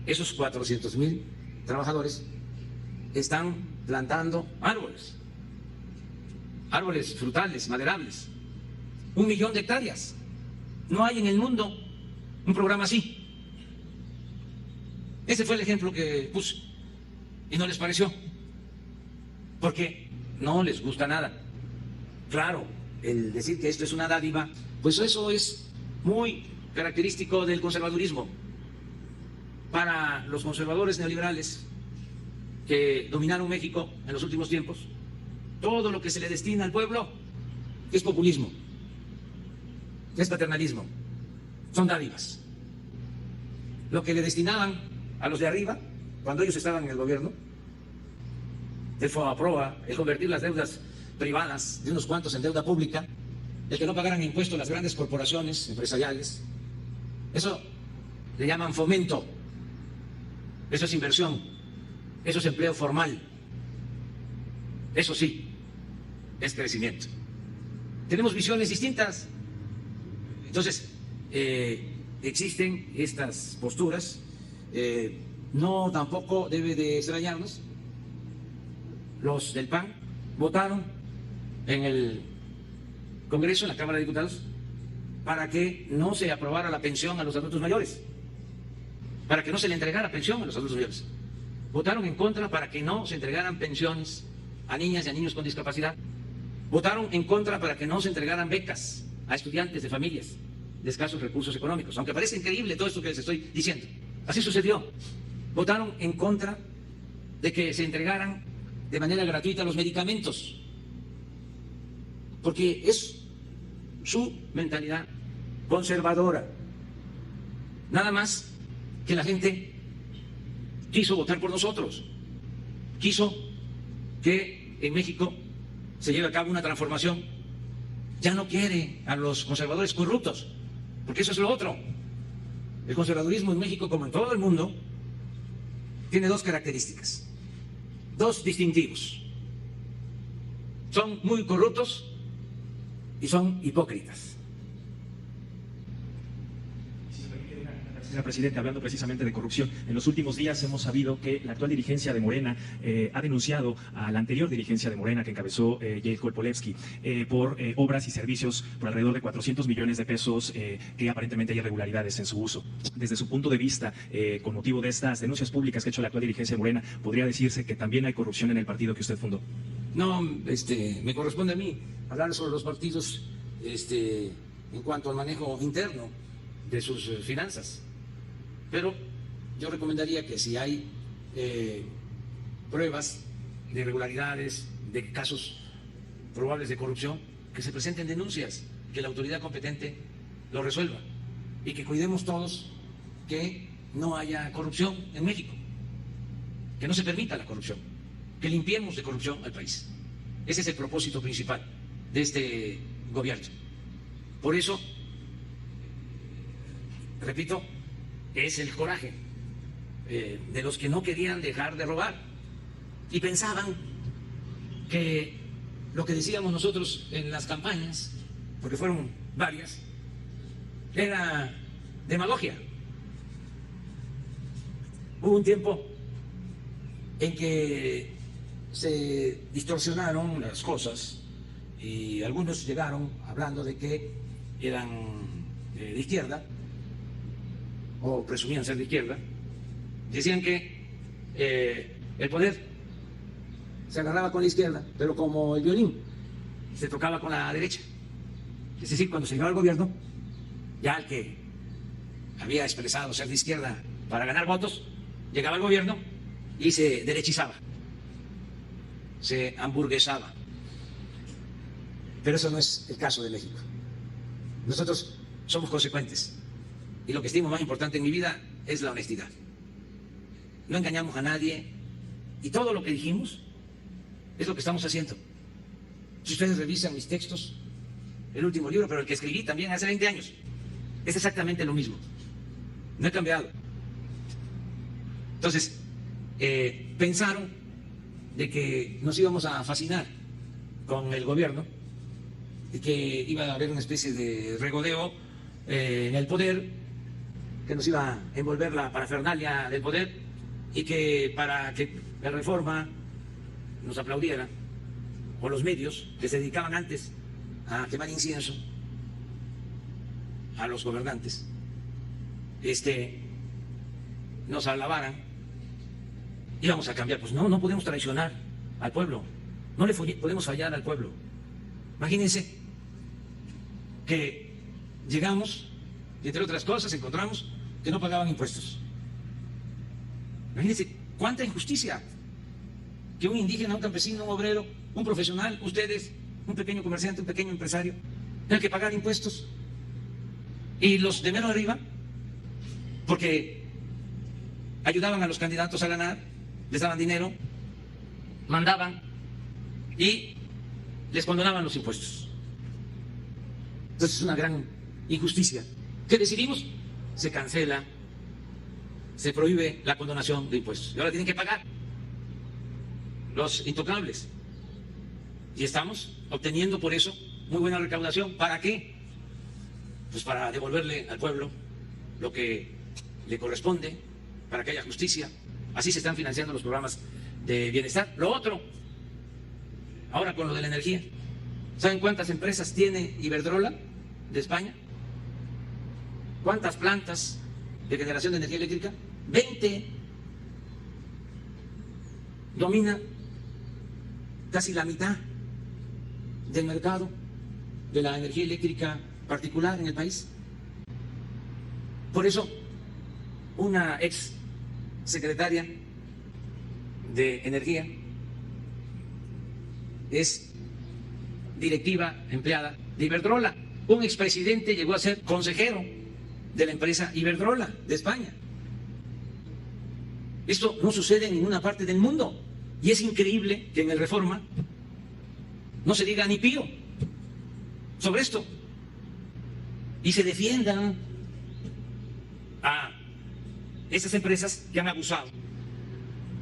esos 400,000 trabajadores están plantando árboles frutales, maderables, 1 millón de hectáreas. No hay en el mundo un programa así. Ese fue el ejemplo que puse y no les pareció, porque no les gusta nada. Claro, el decir que esto es una dádiva, pues eso es muy característico del conservadurismo. Para los conservadores neoliberales que dominaron México en los últimos tiempos, todo lo que se le destina al pueblo es populismo, es paternalismo, son dádivas. Lo que le destinaban a los de arriba, cuando ellos estaban en el gobierno, el FOBAPROA, el convertir las deudas privadas de unos cuantos en deuda pública, el que no pagaran impuestos las grandes corporaciones empresariales, eso le llaman fomento, eso es inversión, eso es empleo formal, eso sí, es crecimiento. Tenemos visiones distintas. Entonces, existen estas posturas, no tampoco debe de extrañarnos. Los del PAN votaron en el Congreso, en la Cámara de Diputados, para que no se aprobara la pensión a los adultos mayores, para que no se le entregara pensión a los adultos mayores. Votaron en contra para que no se entregaran pensiones a niñas y a niños con discapacidad. Votaron en contra para que no se entregaran becas a estudiantes de familias de escasos recursos económicos. Aunque parece increíble todo esto que les estoy diciendo. Así sucedió. Votaron en contra de que se entregaran de manera gratuita los medicamentos. Porque es su mentalidad conservadora. Nada más que la gente quiso votar por nosotros. Quiso que en México se lleve a cabo una transformación. Ya no quiere a los conservadores corruptos, porque eso es lo otro. El conservadurismo en México, como en todo el mundo, tiene dos características, dos distintivos. Son muy corruptos y son hipócritas. Señor presidente, hablando precisamente de corrupción, en los últimos días hemos sabido que la actual dirigencia de Morena ha denunciado a la anterior dirigencia de Morena que encabezó Jelko Polevsky por obras y servicios por alrededor de 400 millones de pesos que aparentemente hay irregularidades en su uso. Desde su punto de vista, con motivo de estas denuncias públicas que ha hecho la actual dirigencia de Morena, ¿podría decirse que también hay corrupción en el partido que usted fundó? No, me corresponde a mí hablar sobre los partidos en cuanto al manejo interno de sus finanzas. Pero yo recomendaría que si hay pruebas de irregularidades, de casos probables de corrupción, que se presenten denuncias, que la autoridad competente lo resuelva y que cuidemos todos que no haya corrupción en México, que no se permita la corrupción, que limpiemos de corrupción al país. Ese es el propósito principal de este gobierno. Por eso, repito, es el coraje de los que no querían dejar de robar y pensaban que lo que decíamos nosotros en las campañas, porque fueron varias, era demagogia. Hubo un tiempo en que se distorsionaron las cosas y algunos llegaron hablando de que eran de izquierda o presumían ser de izquierda. Decían que el poder se agarraba con la izquierda, pero como el violín se tocaba con la derecha. Es decir, cuando se llegaba al gobierno, ya el que había expresado ser de izquierda para ganar votos, llegaba al gobierno y se derechizaba, se hamburguesaba. Pero eso no es el caso de México. Nosotros somos consecuentes y lo que estimo más importante en mi vida es la honestidad. No engañamos a nadie y todo lo que dijimos es lo que estamos haciendo. Si ustedes revisan mis textos, el último libro, pero el que escribí también hace 20 años, es exactamente lo mismo. No he cambiado. Entonces, pensaron de que nos íbamos a fascinar con el gobierno y que iba a haber una especie de regodeo en el poder, que nos iba a envolver la parafernalia del poder y que para que la Reforma nos aplaudiera, o los medios que se dedicaban antes a quemar incienso a los gobernantes, nos alabaran, íbamos a cambiar. Pues no podemos traicionar al pueblo, no le podemos fallar al pueblo. Imagínense que llegamos y entre otras cosas encontramos que no pagaban impuestos. Imagínense cuánta injusticia, que un indígena, un campesino, un obrero, un profesional, ustedes, un pequeño comerciante, un pequeño empresario, tengan que pagar impuestos. Y los de menos arriba, porque ayudaban a los candidatos a ganar, les daban dinero, mandaban y les condonaban los impuestos. Entonces es una gran injusticia. ¿Qué decidimos? Se cancela, se prohíbe la condonación de impuestos. Y ahora tienen que pagar los intocables. Y estamos obteniendo por eso muy buena recaudación. ¿Para qué? Pues para devolverle al pueblo lo que le corresponde, para que haya justicia. Así se están financiando los programas de bienestar. Lo otro, ahora con lo de la energía, ¿saben cuántas empresas tiene Iberdrola de España? ¿Cuántas plantas de generación de energía eléctrica? 20 domina casi la mitad del mercado de la energía eléctrica particular en el país. Por eso, una ex secretaria de Energía es directiva empleada de Iberdrola. Un expresidente llegó a ser consejero de la empresa Iberdrola de España. Esto no sucede en ninguna parte del mundo. Y es increíble que en el Reforma no se diga ni pío sobre esto. Y se defiendan a esas empresas que han abusado,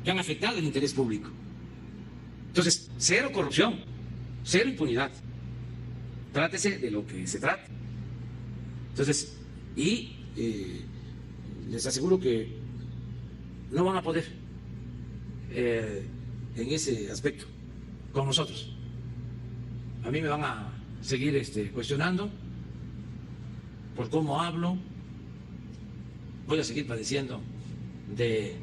que han afectado el interés público. Entonces, cero corrupción, cero impunidad. Trátese de lo que se trate. Entonces, les aseguro que no van a poder en ese aspecto con nosotros. A mí me van a seguir cuestionando por cómo hablo. Voy a seguir padeciendo de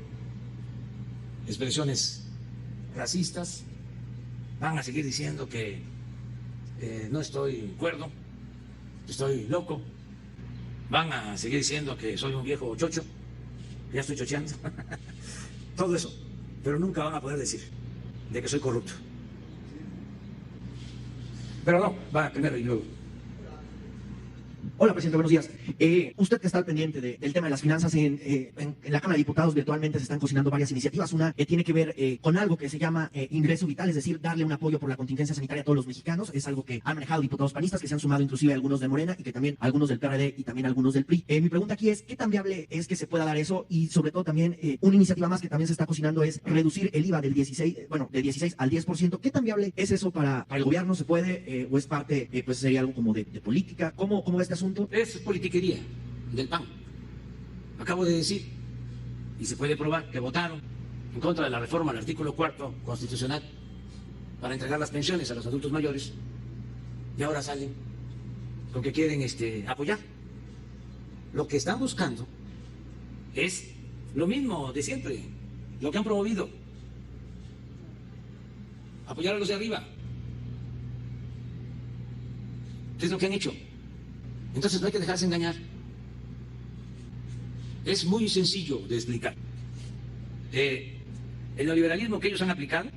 expresiones racistas. Van a seguir diciendo que no estoy cuerdo, que estoy loco. Van a seguir diciendo que soy un viejo chocho, que ya estoy chocheando. Todo eso. Pero nunca van a poder decir de que soy corrupto. Pero no, va primero y luego. Hola, presidente, buenos días. Usted que está al pendiente del tema de las finanzas, en la Cámara de Diputados virtualmente se están cocinando varias iniciativas. Una tiene que ver con algo que se llama ingreso vital, es decir, darle un apoyo por la contingencia sanitaria a todos los mexicanos. Es algo que han manejado diputados panistas, que se han sumado inclusive algunos de Morena y que también algunos del PRD y también algunos del PRI. Mi pregunta aquí es, ¿qué tan viable es que se pueda dar eso? Y sobre todo también, una iniciativa más que también se está cocinando es reducir el IVA del 16 al 10%. ¿Qué tan viable es eso para el gobierno? ¿Se puede o es parte, pues sería algo como de política? ¿Cómo va este asunto? Es politiquería del PAN. Acabo de decir, y se puede probar, que votaron en contra de la reforma al artículo 4 constitucional para entregar las pensiones a los adultos mayores, y ahora salen con que quieren apoyar. Lo que están buscando es lo mismo de siempre, lo que han promovido: apoyar a los de arriba. ¿Qué es lo que han hecho? Entonces no hay que dejarse engañar. Es muy sencillo de explicar. El neoliberalismo que ellos han aplicado,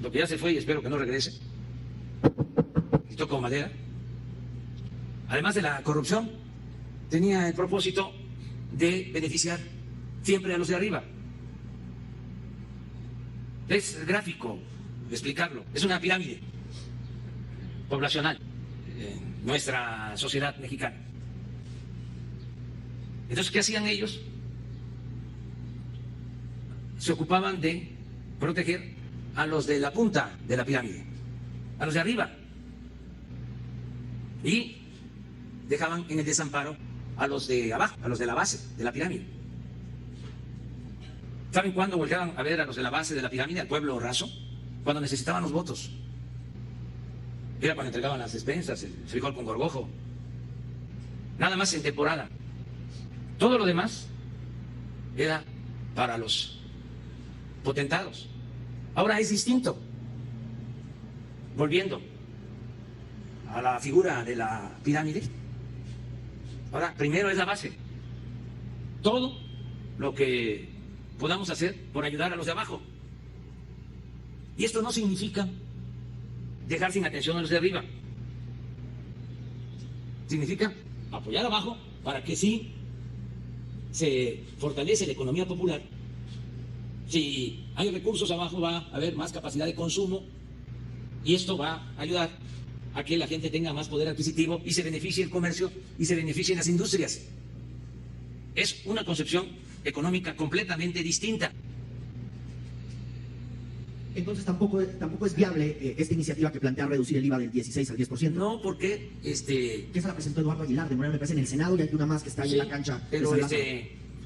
lo que ya se fue y espero que no regrese, y toco madera, además de la corrupción, tenía el propósito de beneficiar siempre a los de arriba. Es gráfico explicarlo. Es una pirámide poblacional en nuestra sociedad mexicana. Entonces, ¿qué hacían ellos? Se ocupaban de proteger a los de la punta de la pirámide, a los de arriba, y dejaban en el desamparo a los de abajo, a los de la base de la pirámide. ¿Saben cuándo volteaban a ver a los de la base de la pirámide, al pueblo raso? Cuando necesitaban los votos. Era cuando entregaban las despensas, el frijol con gorgojo. Nada más en temporada. Todo lo demás era para los potentados. Ahora es distinto. Volviendo a la figura de la pirámide, ahora primero es la base. Todo lo que podamos hacer por ayudar a los de abajo. Y esto no significa dejar sin atención a los de arriba. Significa apoyar abajo para que sí se fortalece la economía popular. Si hay recursos abajo, va a haber más capacidad de consumo y esto va a ayudar a que la gente tenga más poder adquisitivo y se beneficie el comercio y se beneficien las industrias. Es una concepción económica completamente distinta. Entonces tampoco es viable esta iniciativa que plantea reducir el IVA del 16 al 10%. No, porque Que esa la presentó Eduardo Aguilar de Morena, me parece, en el Senado, y hay una más que está ahí en la cancha. Pero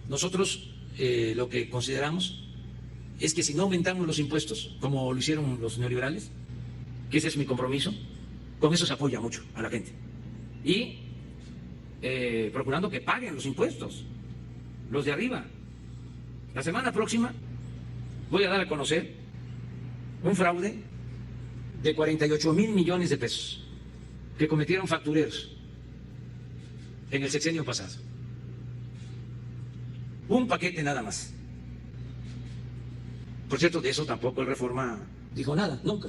nosotros lo que consideramos es que si no aumentamos los impuestos, como lo hicieron los neoliberales, que ese es mi compromiso, con eso se apoya mucho a la gente. Y procurando que paguen los impuestos, los de arriba. La semana próxima voy a dar a conocer un fraude de 48,000 millones de pesos que cometieron factureros en el sexenio pasado. Un paquete nada más. Por cierto, de eso tampoco el Reforma dijo nada, nunca.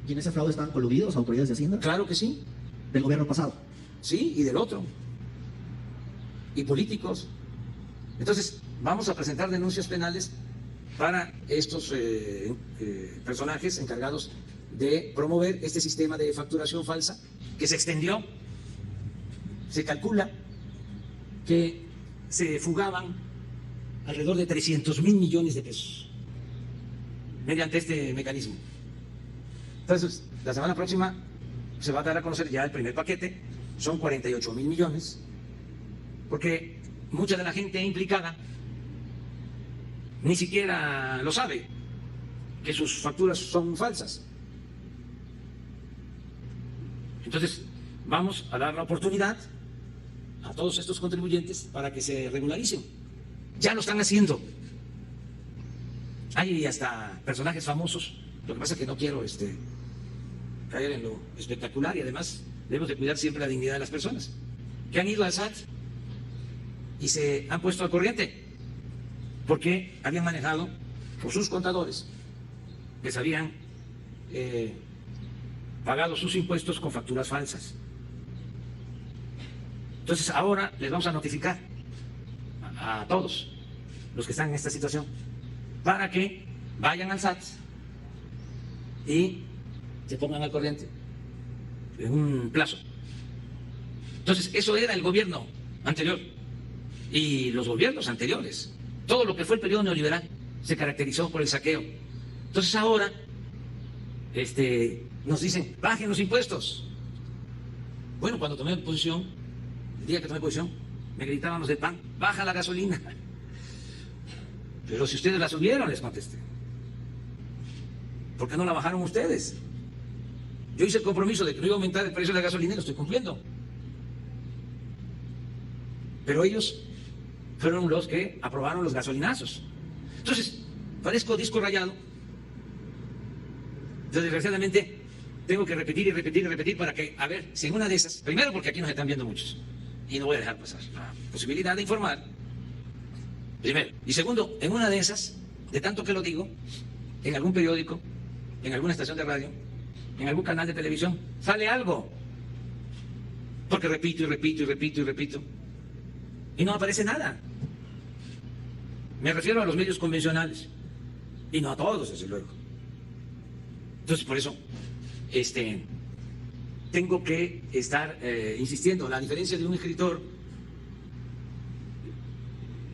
¿Y en ese fraude estaban coludidos autoridades de Hacienda? Claro que sí, Del gobierno pasado. sí, y del otro. Y políticos. Entonces, vamos a presentar denuncias penales para estos personajes encargados de promover este sistema de facturación falsa que se extendió. Se calcula que se fugaban alrededor de 300,000 millones de pesos mediante este mecanismo. Entonces, la semana próxima se va a dar a conocer ya el primer paquete, son 48,000 millones, porque mucha de la gente implicada ni siquiera lo sabe, que sus facturas son falsas. Entonces, vamos a dar la oportunidad a todos estos contribuyentes para que se regularicen. Ya lo están haciendo. Hay hasta personajes famosos, lo que pasa es que no quiero caer en lo espectacular y además debemos de cuidar siempre la dignidad de las personas, que han ido al SAT y se han puesto al corriente porque habían manejado por sus contadores, les habían pagado sus impuestos con facturas falsas. Entonces ahora les vamos a notificar a todos los que están en esta situación para que vayan al SAT y se pongan al corriente en un plazo. Entonces eso era el gobierno anterior y los gobiernos anteriores. Todo lo que fue el periodo neoliberal se caracterizó por el saqueo. Entonces ahora nos dicen, bajen los impuestos. Bueno, cuando tomé posición, el día que tomé posición, me gritaban los del PAN, baja la gasolina. Pero si ustedes la subieron, les contesté. ¿Por qué no la bajaron ustedes? Yo hice el compromiso de que no iba a aumentar el precio de la gasolina y lo estoy cumpliendo. Pero ellos fueron los que aprobaron los gasolinazos. Entonces, parezco disco rayado. Entonces, desgraciadamente, tengo que repetir y repetir y repetir para que, a ver, si en una de esas, primero porque aquí nos están viendo muchos, y no voy a dejar pasar la posibilidad de informar, primero. Y segundo, en una de esas, de tanto que lo digo, en algún periódico, en alguna estación de radio, en algún canal de televisión, sale algo. Porque repito y repito y repito y repito, y no aparece nada. Me refiero a los medios convencionales, y no a todos, desde luego. Entonces, por eso, tengo que estar insistiendo. La diferencia de un escritor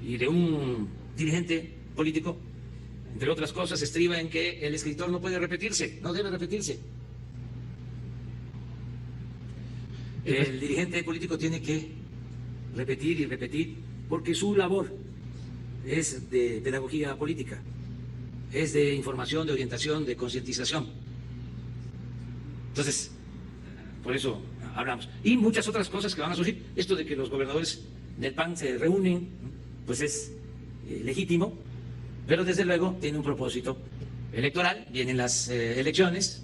y de un dirigente político, entre otras cosas, estriba en que el escritor no puede repetirse, no debe repetirse. El dirigente político tiene que repetir y repetir, porque su labor es de pedagogía política, es de información, de orientación, de concientización. Entonces, por eso hablamos. Y muchas otras cosas que van a surgir. Esto de que los gobernadores del PAN se reúnen, pues es legítimo, pero desde luego tiene un propósito electoral. Vienen las elecciones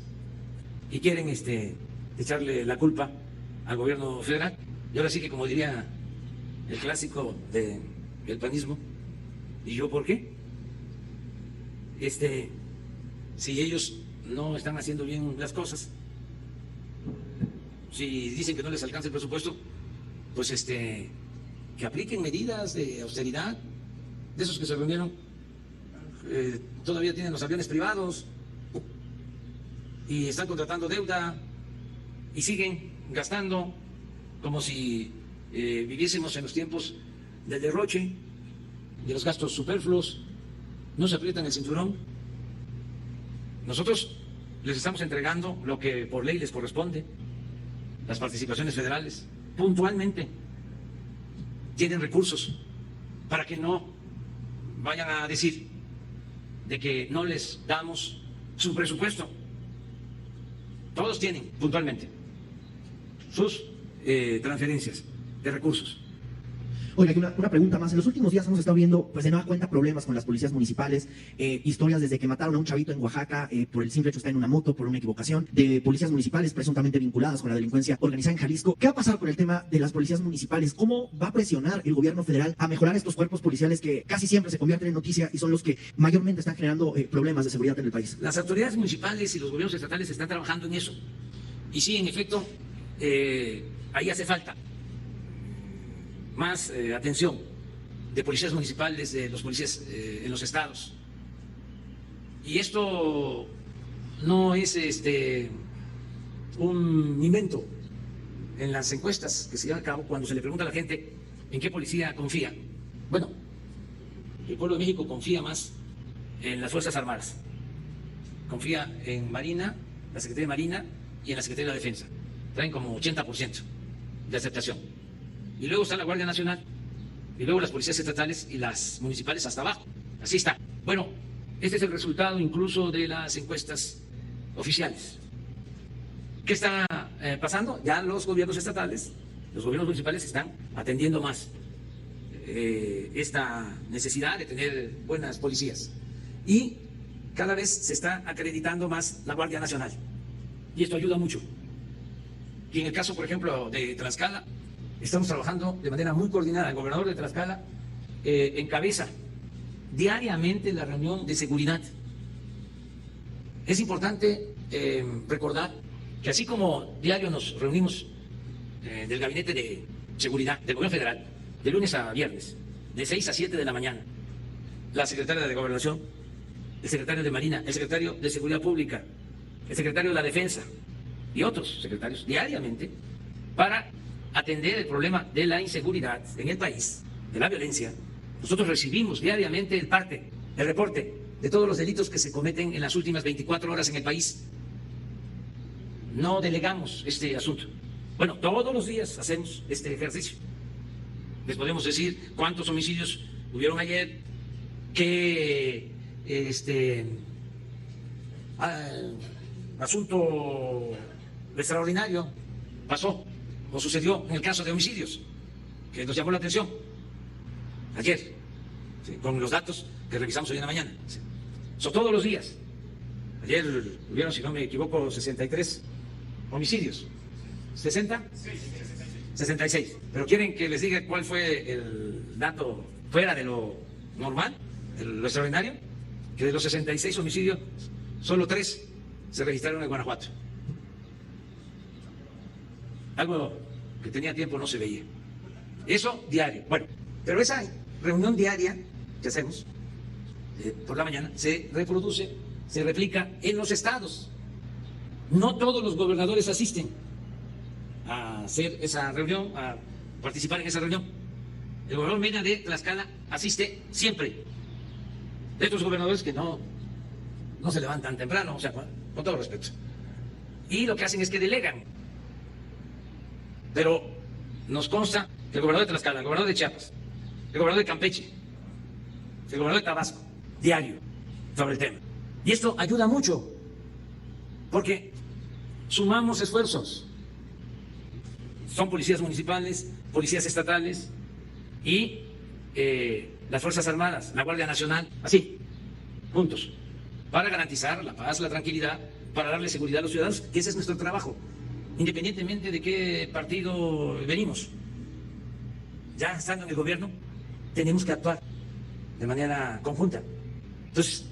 y quieren echarle la culpa al gobierno federal. Y ahora sí que, como diría el clásico del panismo, ¿y yo por qué? Si ellos no están haciendo bien las cosas, si dicen que no les alcanza el presupuesto, pues que apliquen medidas de austeridad, de esos que se reunieron, todavía tienen los aviones privados y están contratando deuda y siguen gastando como si viviésemos en los tiempos del derroche, de los gastos superfluos. No se aprietan el cinturón. Nosotros les estamos entregando lo que por ley les corresponde, las participaciones federales, puntualmente. Tienen recursos para que no vayan a decir de que no les damos su presupuesto. Todos tienen puntualmente sus transferencias de recursos. Oiga, y una pregunta más. En los últimos días hemos estado viendo, pues de nueva cuenta, problemas con las policías municipales, historias desde que mataron a un chavito en Oaxaca por el simple hecho de estar en una moto, por una equivocación, de policías municipales presuntamente vinculadas con la delincuencia organizada en Jalisco. ¿Qué va a pasar con el tema de las policías municipales? ¿Cómo va a presionar el gobierno federal a mejorar estos cuerpos policiales que casi siempre se convierten en noticia y son los que mayormente están generando problemas de seguridad en el país? Las autoridades municipales y los gobiernos estatales están trabajando en eso. Y sí, en efecto, ahí hace falta más atención de policías municipales, de los policías en los estados. Y esto no es un invento. En las encuestas que se llevan a cabo, cuando se le pregunta a la gente en qué policía confía, bueno, el pueblo de México confía más en las Fuerzas Armadas, confía en Marina, la Secretaría de Marina y en la Secretaría de la Defensa. Traen como 80% de aceptación. Y luego está la Guardia Nacional, y luego las policías estatales y las municipales hasta abajo. Así está. Bueno, este es el resultado incluso de las encuestas oficiales. ¿Qué está pasando? Ya los gobiernos estatales, los gobiernos municipales están atendiendo más esta necesidad de tener buenas policías. Y cada vez se está acreditando más la Guardia Nacional. Y esto ayuda mucho. Y en el caso, por ejemplo, de Tlaxcala, estamos trabajando de manera muy coordinada. El gobernador de Tlaxcala encabeza diariamente la reunión de seguridad. Es importante recordar que así como diario nos reunimos del Gabinete de Seguridad del Gobierno Federal, de lunes a viernes, de 6 a 7 de la mañana, la secretaria de Gobernación, el secretario de Marina, el secretario de Seguridad Pública, el secretario de la Defensa y otros secretarios diariamente para atender el problema de la inseguridad en el país, de la violencia. Nosotros recibimos diariamente el reporte de todos los delitos que se cometen en las últimas 24 horas en el país. No delegamos este asunto. Bueno, todos los días hacemos este ejercicio. Les podemos decir cuántos homicidios hubieron ayer, qué asunto extraordinario pasó o sucedió en el caso de homicidios, que nos llamó la atención ayer, ¿sí?, con los datos que revisamos hoy en la mañana. ¿Sí? Son todos los días. Ayer hubieron, si no me equivoco, 63 homicidios. ¿60? 66. ¿Pero quieren que les diga cuál fue el dato fuera de lo normal, lo extraordinario? Que de los 66 homicidios, solo 3 se registraron en Guanajuato. Algo que tenía tiempo no se veía. Eso diario. Bueno, pero esa reunión diaria que hacemos por la mañana se reproduce, se replica en los estados. No todos los gobernadores asisten a hacer esa reunión, a participar en esa reunión. El gobernador Mena de Tlaxcala asiste siempre. De otros gobernadores que no se levantan temprano, o sea, con todo respeto. Y lo que hacen es que delegan. Pero nos consta que el gobernador de Tlaxcala, el gobernador de Chiapas, el gobernador de Campeche, el gobernador de Tabasco, diario sobre el tema. Y esto ayuda mucho, porque sumamos esfuerzos. Son policías municipales, policías estatales y las Fuerzas Armadas, la Guardia Nacional, así, juntos, para garantizar la paz, la tranquilidad, para darle seguridad a los ciudadanos, que ese es nuestro trabajo, independientemente de qué partido venimos. Ya estando en el gobierno, tenemos que actuar de manera conjunta. Entonces,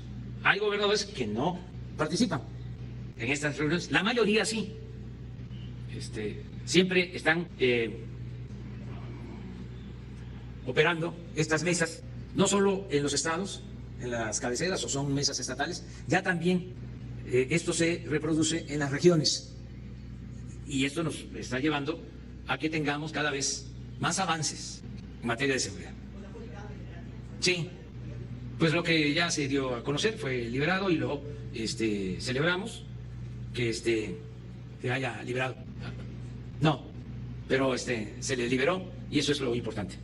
hay gobernadores que no participan en estas reuniones, la mayoría sí. Siempre están operando estas mesas, no solo en los estados, en las cabeceras, o son mesas estatales, ya también esto se reproduce en las regiones. Y esto nos está llevando a que tengamos cada vez más avances en materia de seguridad. Sí, pues lo que ya se dio a conocer fue liberado y luego celebramos que haya liberado. No, pero se le liberó y eso es lo importante.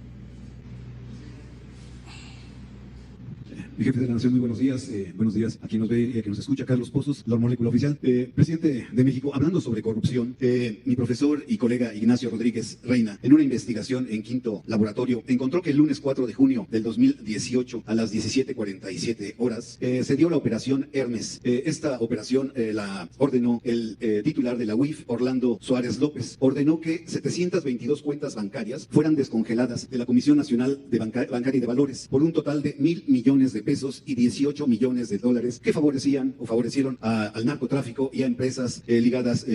Mi jefe de la Nación, muy buenos días. Buenos días a quien nos ve y a quien nos escucha, Carlos Pozos, la molécula oficial. Presidente de México, hablando sobre corrupción, mi profesor y colega Ignacio Rodríguez Reina, en una investigación en Quinto Laboratorio, encontró que el lunes 4 de junio del 2018, a las 17:47 horas, se dio la operación Hermes. Esta operación la ordenó el titular de la UIF, Orlando Suárez López. Ordenó que 722 cuentas bancarias fueran descongeladas de la Comisión Nacional de Bancaria y de Valores por un total de 1,000 millones de pesos y 18 millones de dólares que favorecieron al narcotráfico y a empresas ligadas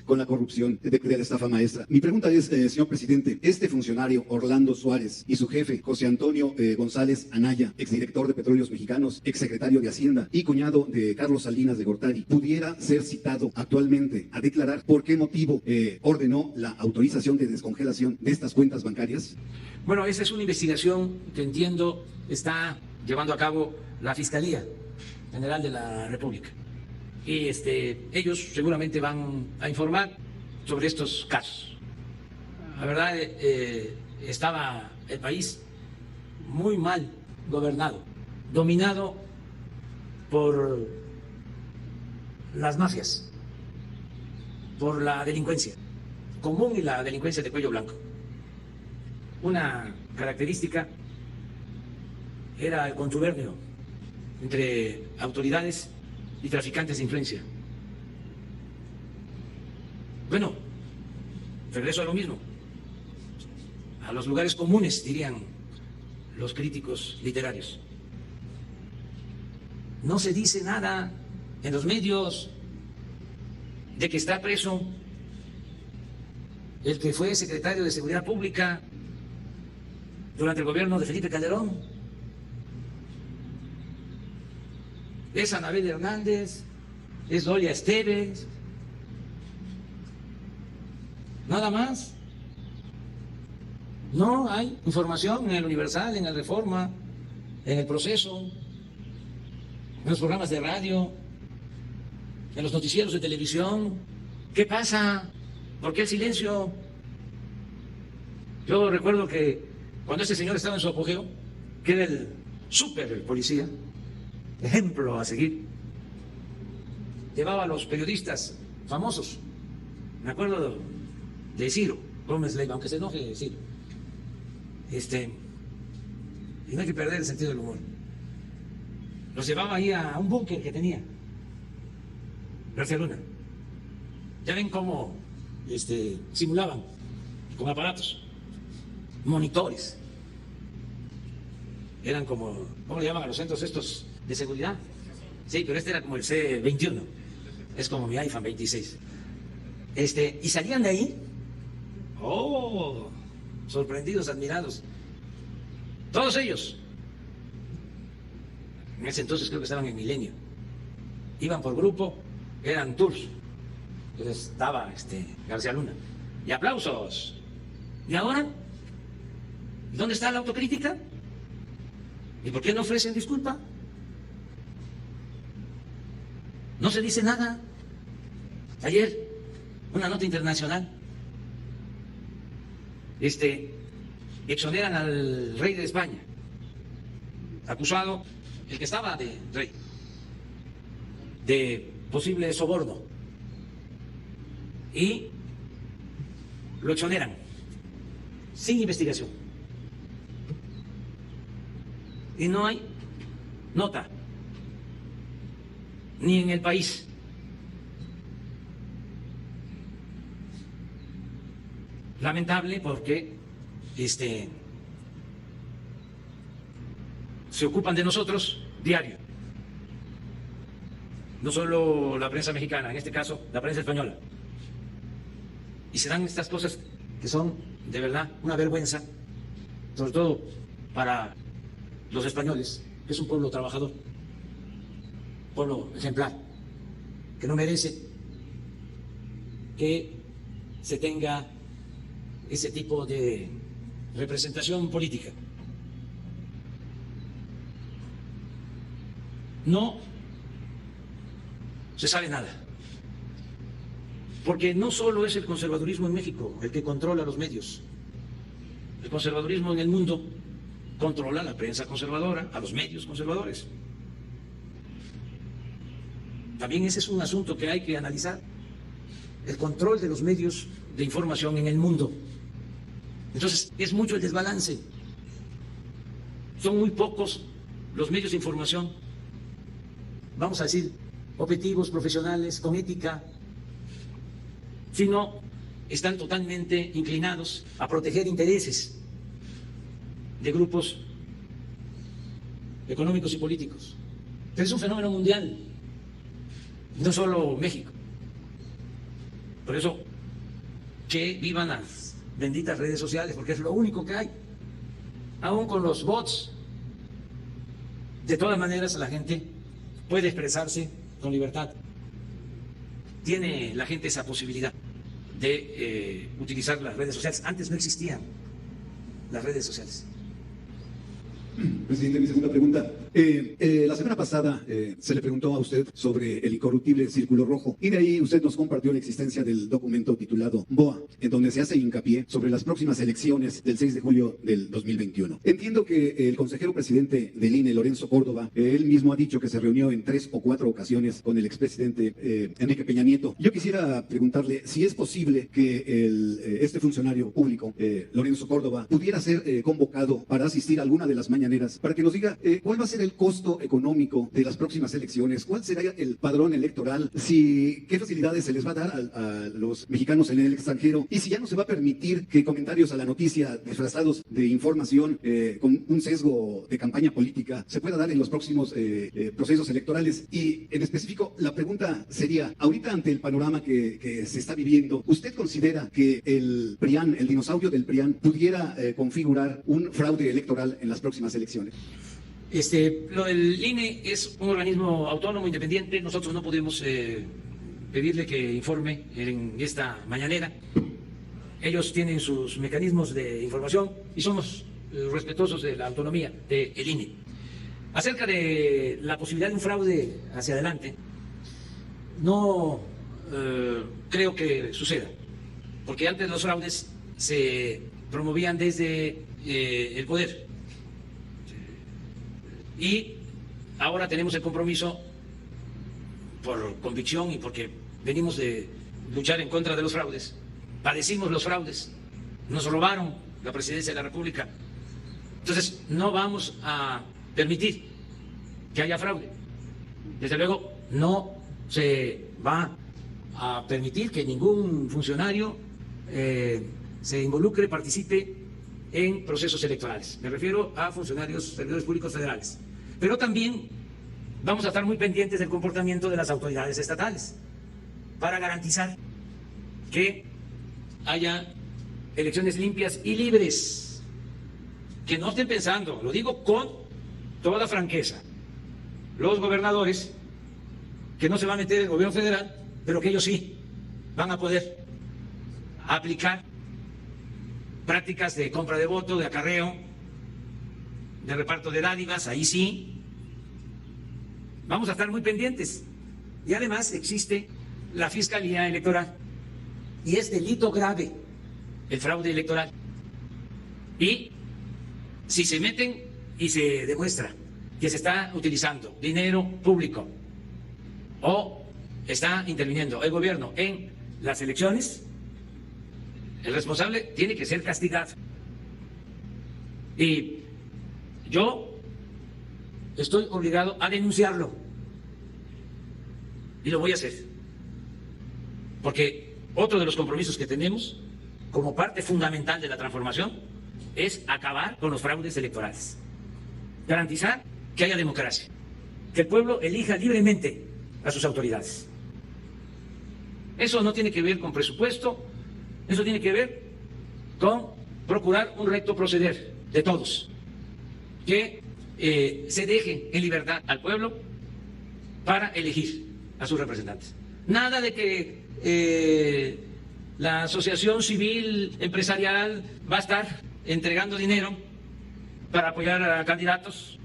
con la corrupción de la estafa maestra. Mi pregunta es, señor presidente, este funcionario Orlando Suárez y su jefe José Antonio González Anaya, exdirector de Petróleos Mexicanos, exsecretario de Hacienda y cuñado de Carlos Salinas de Gortari, pudiera ser citado actualmente a declarar por qué motivo ordenó la autorización de descongelación de estas cuentas bancarias. Bueno, esa es una investigación que entiendo está llevando a cabo la Fiscalía General de la República. Y ellos seguramente van a informar sobre estos casos. La verdad, estaba el país muy mal gobernado, dominado por las mafias, por la delincuencia común y la delincuencia de cuello blanco. Una característica era el contubernio entre autoridades y traficantes de influencia. Bueno, regreso a lo mismo, a los lugares comunes, dirían los críticos literarios. No se dice nada en los medios de que está preso el que fue secretario de Seguridad Pública durante el gobierno de Felipe Calderón. Es Anabel Hernández, es Dolia Esteves, nada más. No hay información en el Universal, en el Reforma, en el Proceso, en los programas de radio, en los noticieros de televisión. ¿Qué pasa? ¿Por qué el silencio? Yo recuerdo que cuando este señor estaba en su apogeo, que era el súper policía, ejemplo a seguir, llevaba a los periodistas famosos. Me acuerdo de Ciro Gómez Leiva, aunque se enoje Ciro. Y no hay que perder el sentido del humor. Los llevaba ahí a un búnker que tenía García Luna. Ya ven cómo simulaban con aparatos, monitores. Eran como, ¿cómo le llaman a los centros estos de seguridad? Sí, pero este era como el C21. Es como mi iPhone 26. Y salían de ahí, sorprendidos, admirados. Todos ellos. En ese entonces creo que estaban en Milenio. Iban por grupo, eran tours. Entonces estaba García Luna. Y aplausos. ¿Y ahora? ¿Dónde está la autocrítica? ¿Y por qué no ofrecen disculpa? No se dice nada. Ayer, una nota internacional. Exoneran al rey de España, acusado, el que estaba de rey, de posible soborno, y lo exoneran sin investigación. Y no hay nota, ni en El País. Lamentable porque se ocupan de nosotros diario. No solo la prensa mexicana, en este caso la prensa española. Y se dan estas cosas que son de verdad una vergüenza, sobre todo para los españoles, que es un pueblo trabajador, pueblo ejemplar, que no merece que se tenga ese tipo de representación política. No se sabe nada, porque no solo es el conservadurismo en México el que controla los medios. El conservadurismo en el mundo controla la prensa conservadora, a los medios conservadores. También ese es un asunto que hay que analizar, el control de los medios de información en el mundo. Entonces, es mucho el desbalance. Son muy pocos los medios de información, vamos a decir, objetivos, profesionales, con ética, sino están totalmente inclinados a proteger intereses de grupos económicos y políticos. Pero es un fenómeno mundial, no solo México. Por eso, que vivan las benditas redes sociales, porque es lo único que hay. Aún con los bots, de todas maneras la gente puede expresarse con libertad. Tiene la gente esa posibilidad de utilizar las redes sociales. Antes no existían las redes sociales. Presidente, mi segunda pregunta. La semana pasada se le preguntó a usted sobre el incorruptible Círculo Rojo y de ahí usted nos compartió la existencia del documento titulado BOA, en donde se hace hincapié sobre las próximas elecciones del 6 de julio del 2021. Entiendo que el consejero presidente del INE, Lorenzo Córdoba, él mismo ha dicho que se reunió en 3 o 4 ocasiones con el expresidente Enrique Peña Nieto. Yo quisiera preguntarle si es posible que este funcionario público, Lorenzo Córdoba, pudiera ser convocado para asistir a alguna de las mañaneras, para que nos diga cuál va a ser el costo económico de las próximas elecciones, cuál será el padrón electoral, qué facilidades se les va a dar a los mexicanos en el extranjero, y si ya no se va a permitir que comentarios a la noticia disfrazados de información con un sesgo de campaña política se pueda dar en los próximos procesos electorales. Y en específico, la pregunta sería, ahorita ante el panorama que se está viviendo, ¿usted considera que el PRIAN, el dinosaurio del PRIAN, pudiera configurar un fraude electoral en las próximas elecciones? Lo del INE es un organismo autónomo, independiente. Nosotros no podemos pedirle que informe en esta mañanera. Ellos tienen sus mecanismos de información y somos respetuosos de la autonomía del INE. Acerca de la posibilidad de un fraude hacia adelante, no creo que suceda, porque antes los fraudes se promovían desde el poder. Y ahora tenemos el compromiso, por convicción y porque venimos de luchar en contra de los fraudes, padecimos los fraudes, nos robaron la presidencia de la República. Entonces, no vamos a permitir que haya fraude. Desde luego, no se va a permitir que ningún funcionario se involucre, participe en procesos electorales. Me refiero a funcionarios, servidores públicos federales. Pero también vamos a estar muy pendientes del comportamiento de las autoridades estatales para garantizar que haya elecciones limpias y libres. Que no estén pensando, lo digo con toda franqueza, los gobernadores, que no se va a meter el gobierno federal, pero que ellos sí van a poder aplicar prácticas de compra de voto, de acarreo, de reparto de dádivas. Ahí sí vamos a estar muy pendientes. Y además existe la Fiscalía Electoral y es delito grave el fraude electoral. Y si se meten y se demuestra que se está utilizando dinero público o está interviniendo el gobierno en las elecciones, el responsable tiene que ser castigado. Y yo estoy obligado a denunciarlo y lo voy a hacer, porque otro de los compromisos que tenemos como parte fundamental de la transformación es acabar con los fraudes electorales, garantizar que haya democracia, que el pueblo elija libremente a sus autoridades. Eso no tiene que ver con presupuesto, eso tiene que ver con procurar un recto proceder de todos, que se deje en libertad al pueblo para elegir a sus representantes. Nada de que la asociación civil empresarial va a estar entregando dinero para apoyar a candidatos,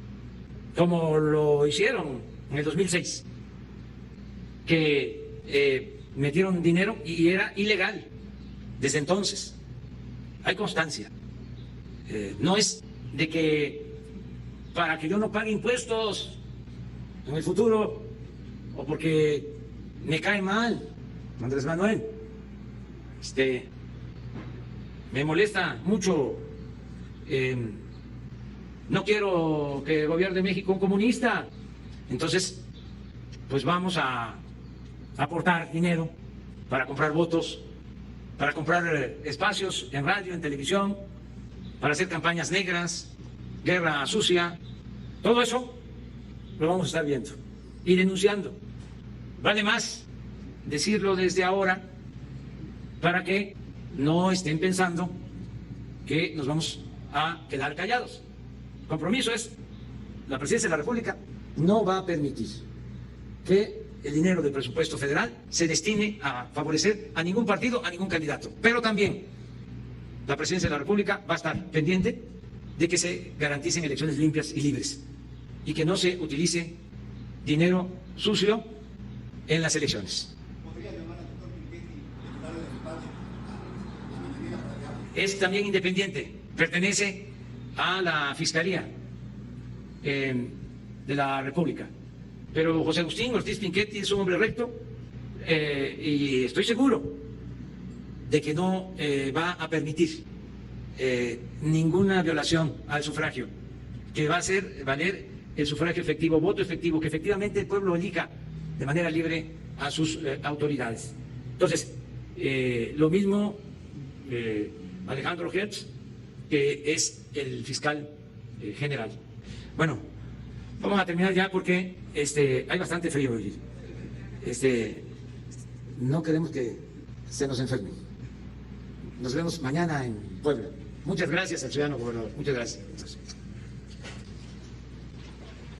como lo hicieron en el 2006, que metieron dinero y era ilegal desde entonces. Hay constancia. No es de que para que yo no pague impuestos en el futuro o porque me cae mal Andrés Manuel. Me molesta mucho. No quiero que gobierne México un comunista. Entonces, pues vamos a aportar dinero para comprar votos, para comprar espacios en radio, en televisión, para hacer campañas negras, guerra sucia. Todo eso lo vamos a estar viendo y denunciando. Vale más decirlo desde ahora para que no estén pensando que nos vamos a quedar callados. El compromiso es, la Presidencia de la República no va a permitir que el dinero del presupuesto federal se destine a favorecer a ningún partido, a ningún candidato. Pero también la Presidencia de la República va a estar pendiente de que se garanticen elecciones limpias y libres y que no se utilice dinero sucio en las elecciones. Es también independiente, pertenece a la Fiscalía de la República. Pero José Agustín Ortiz Pinchetti es un hombre recto y estoy seguro de que no va a permitir ninguna violación al sufragio, que va a hacer valer el sufragio efectivo, voto efectivo, que efectivamente el pueblo elija de manera libre a sus autoridades. Entonces, lo mismo Alejandro Hertz, que es el fiscal general. Bueno, vamos a terminar ya porque hay bastante frío hoy. No queremos que se nos enferme. Nos vemos mañana en Puebla. Muchas gracias al ciudadano gobernador. Muchas gracias.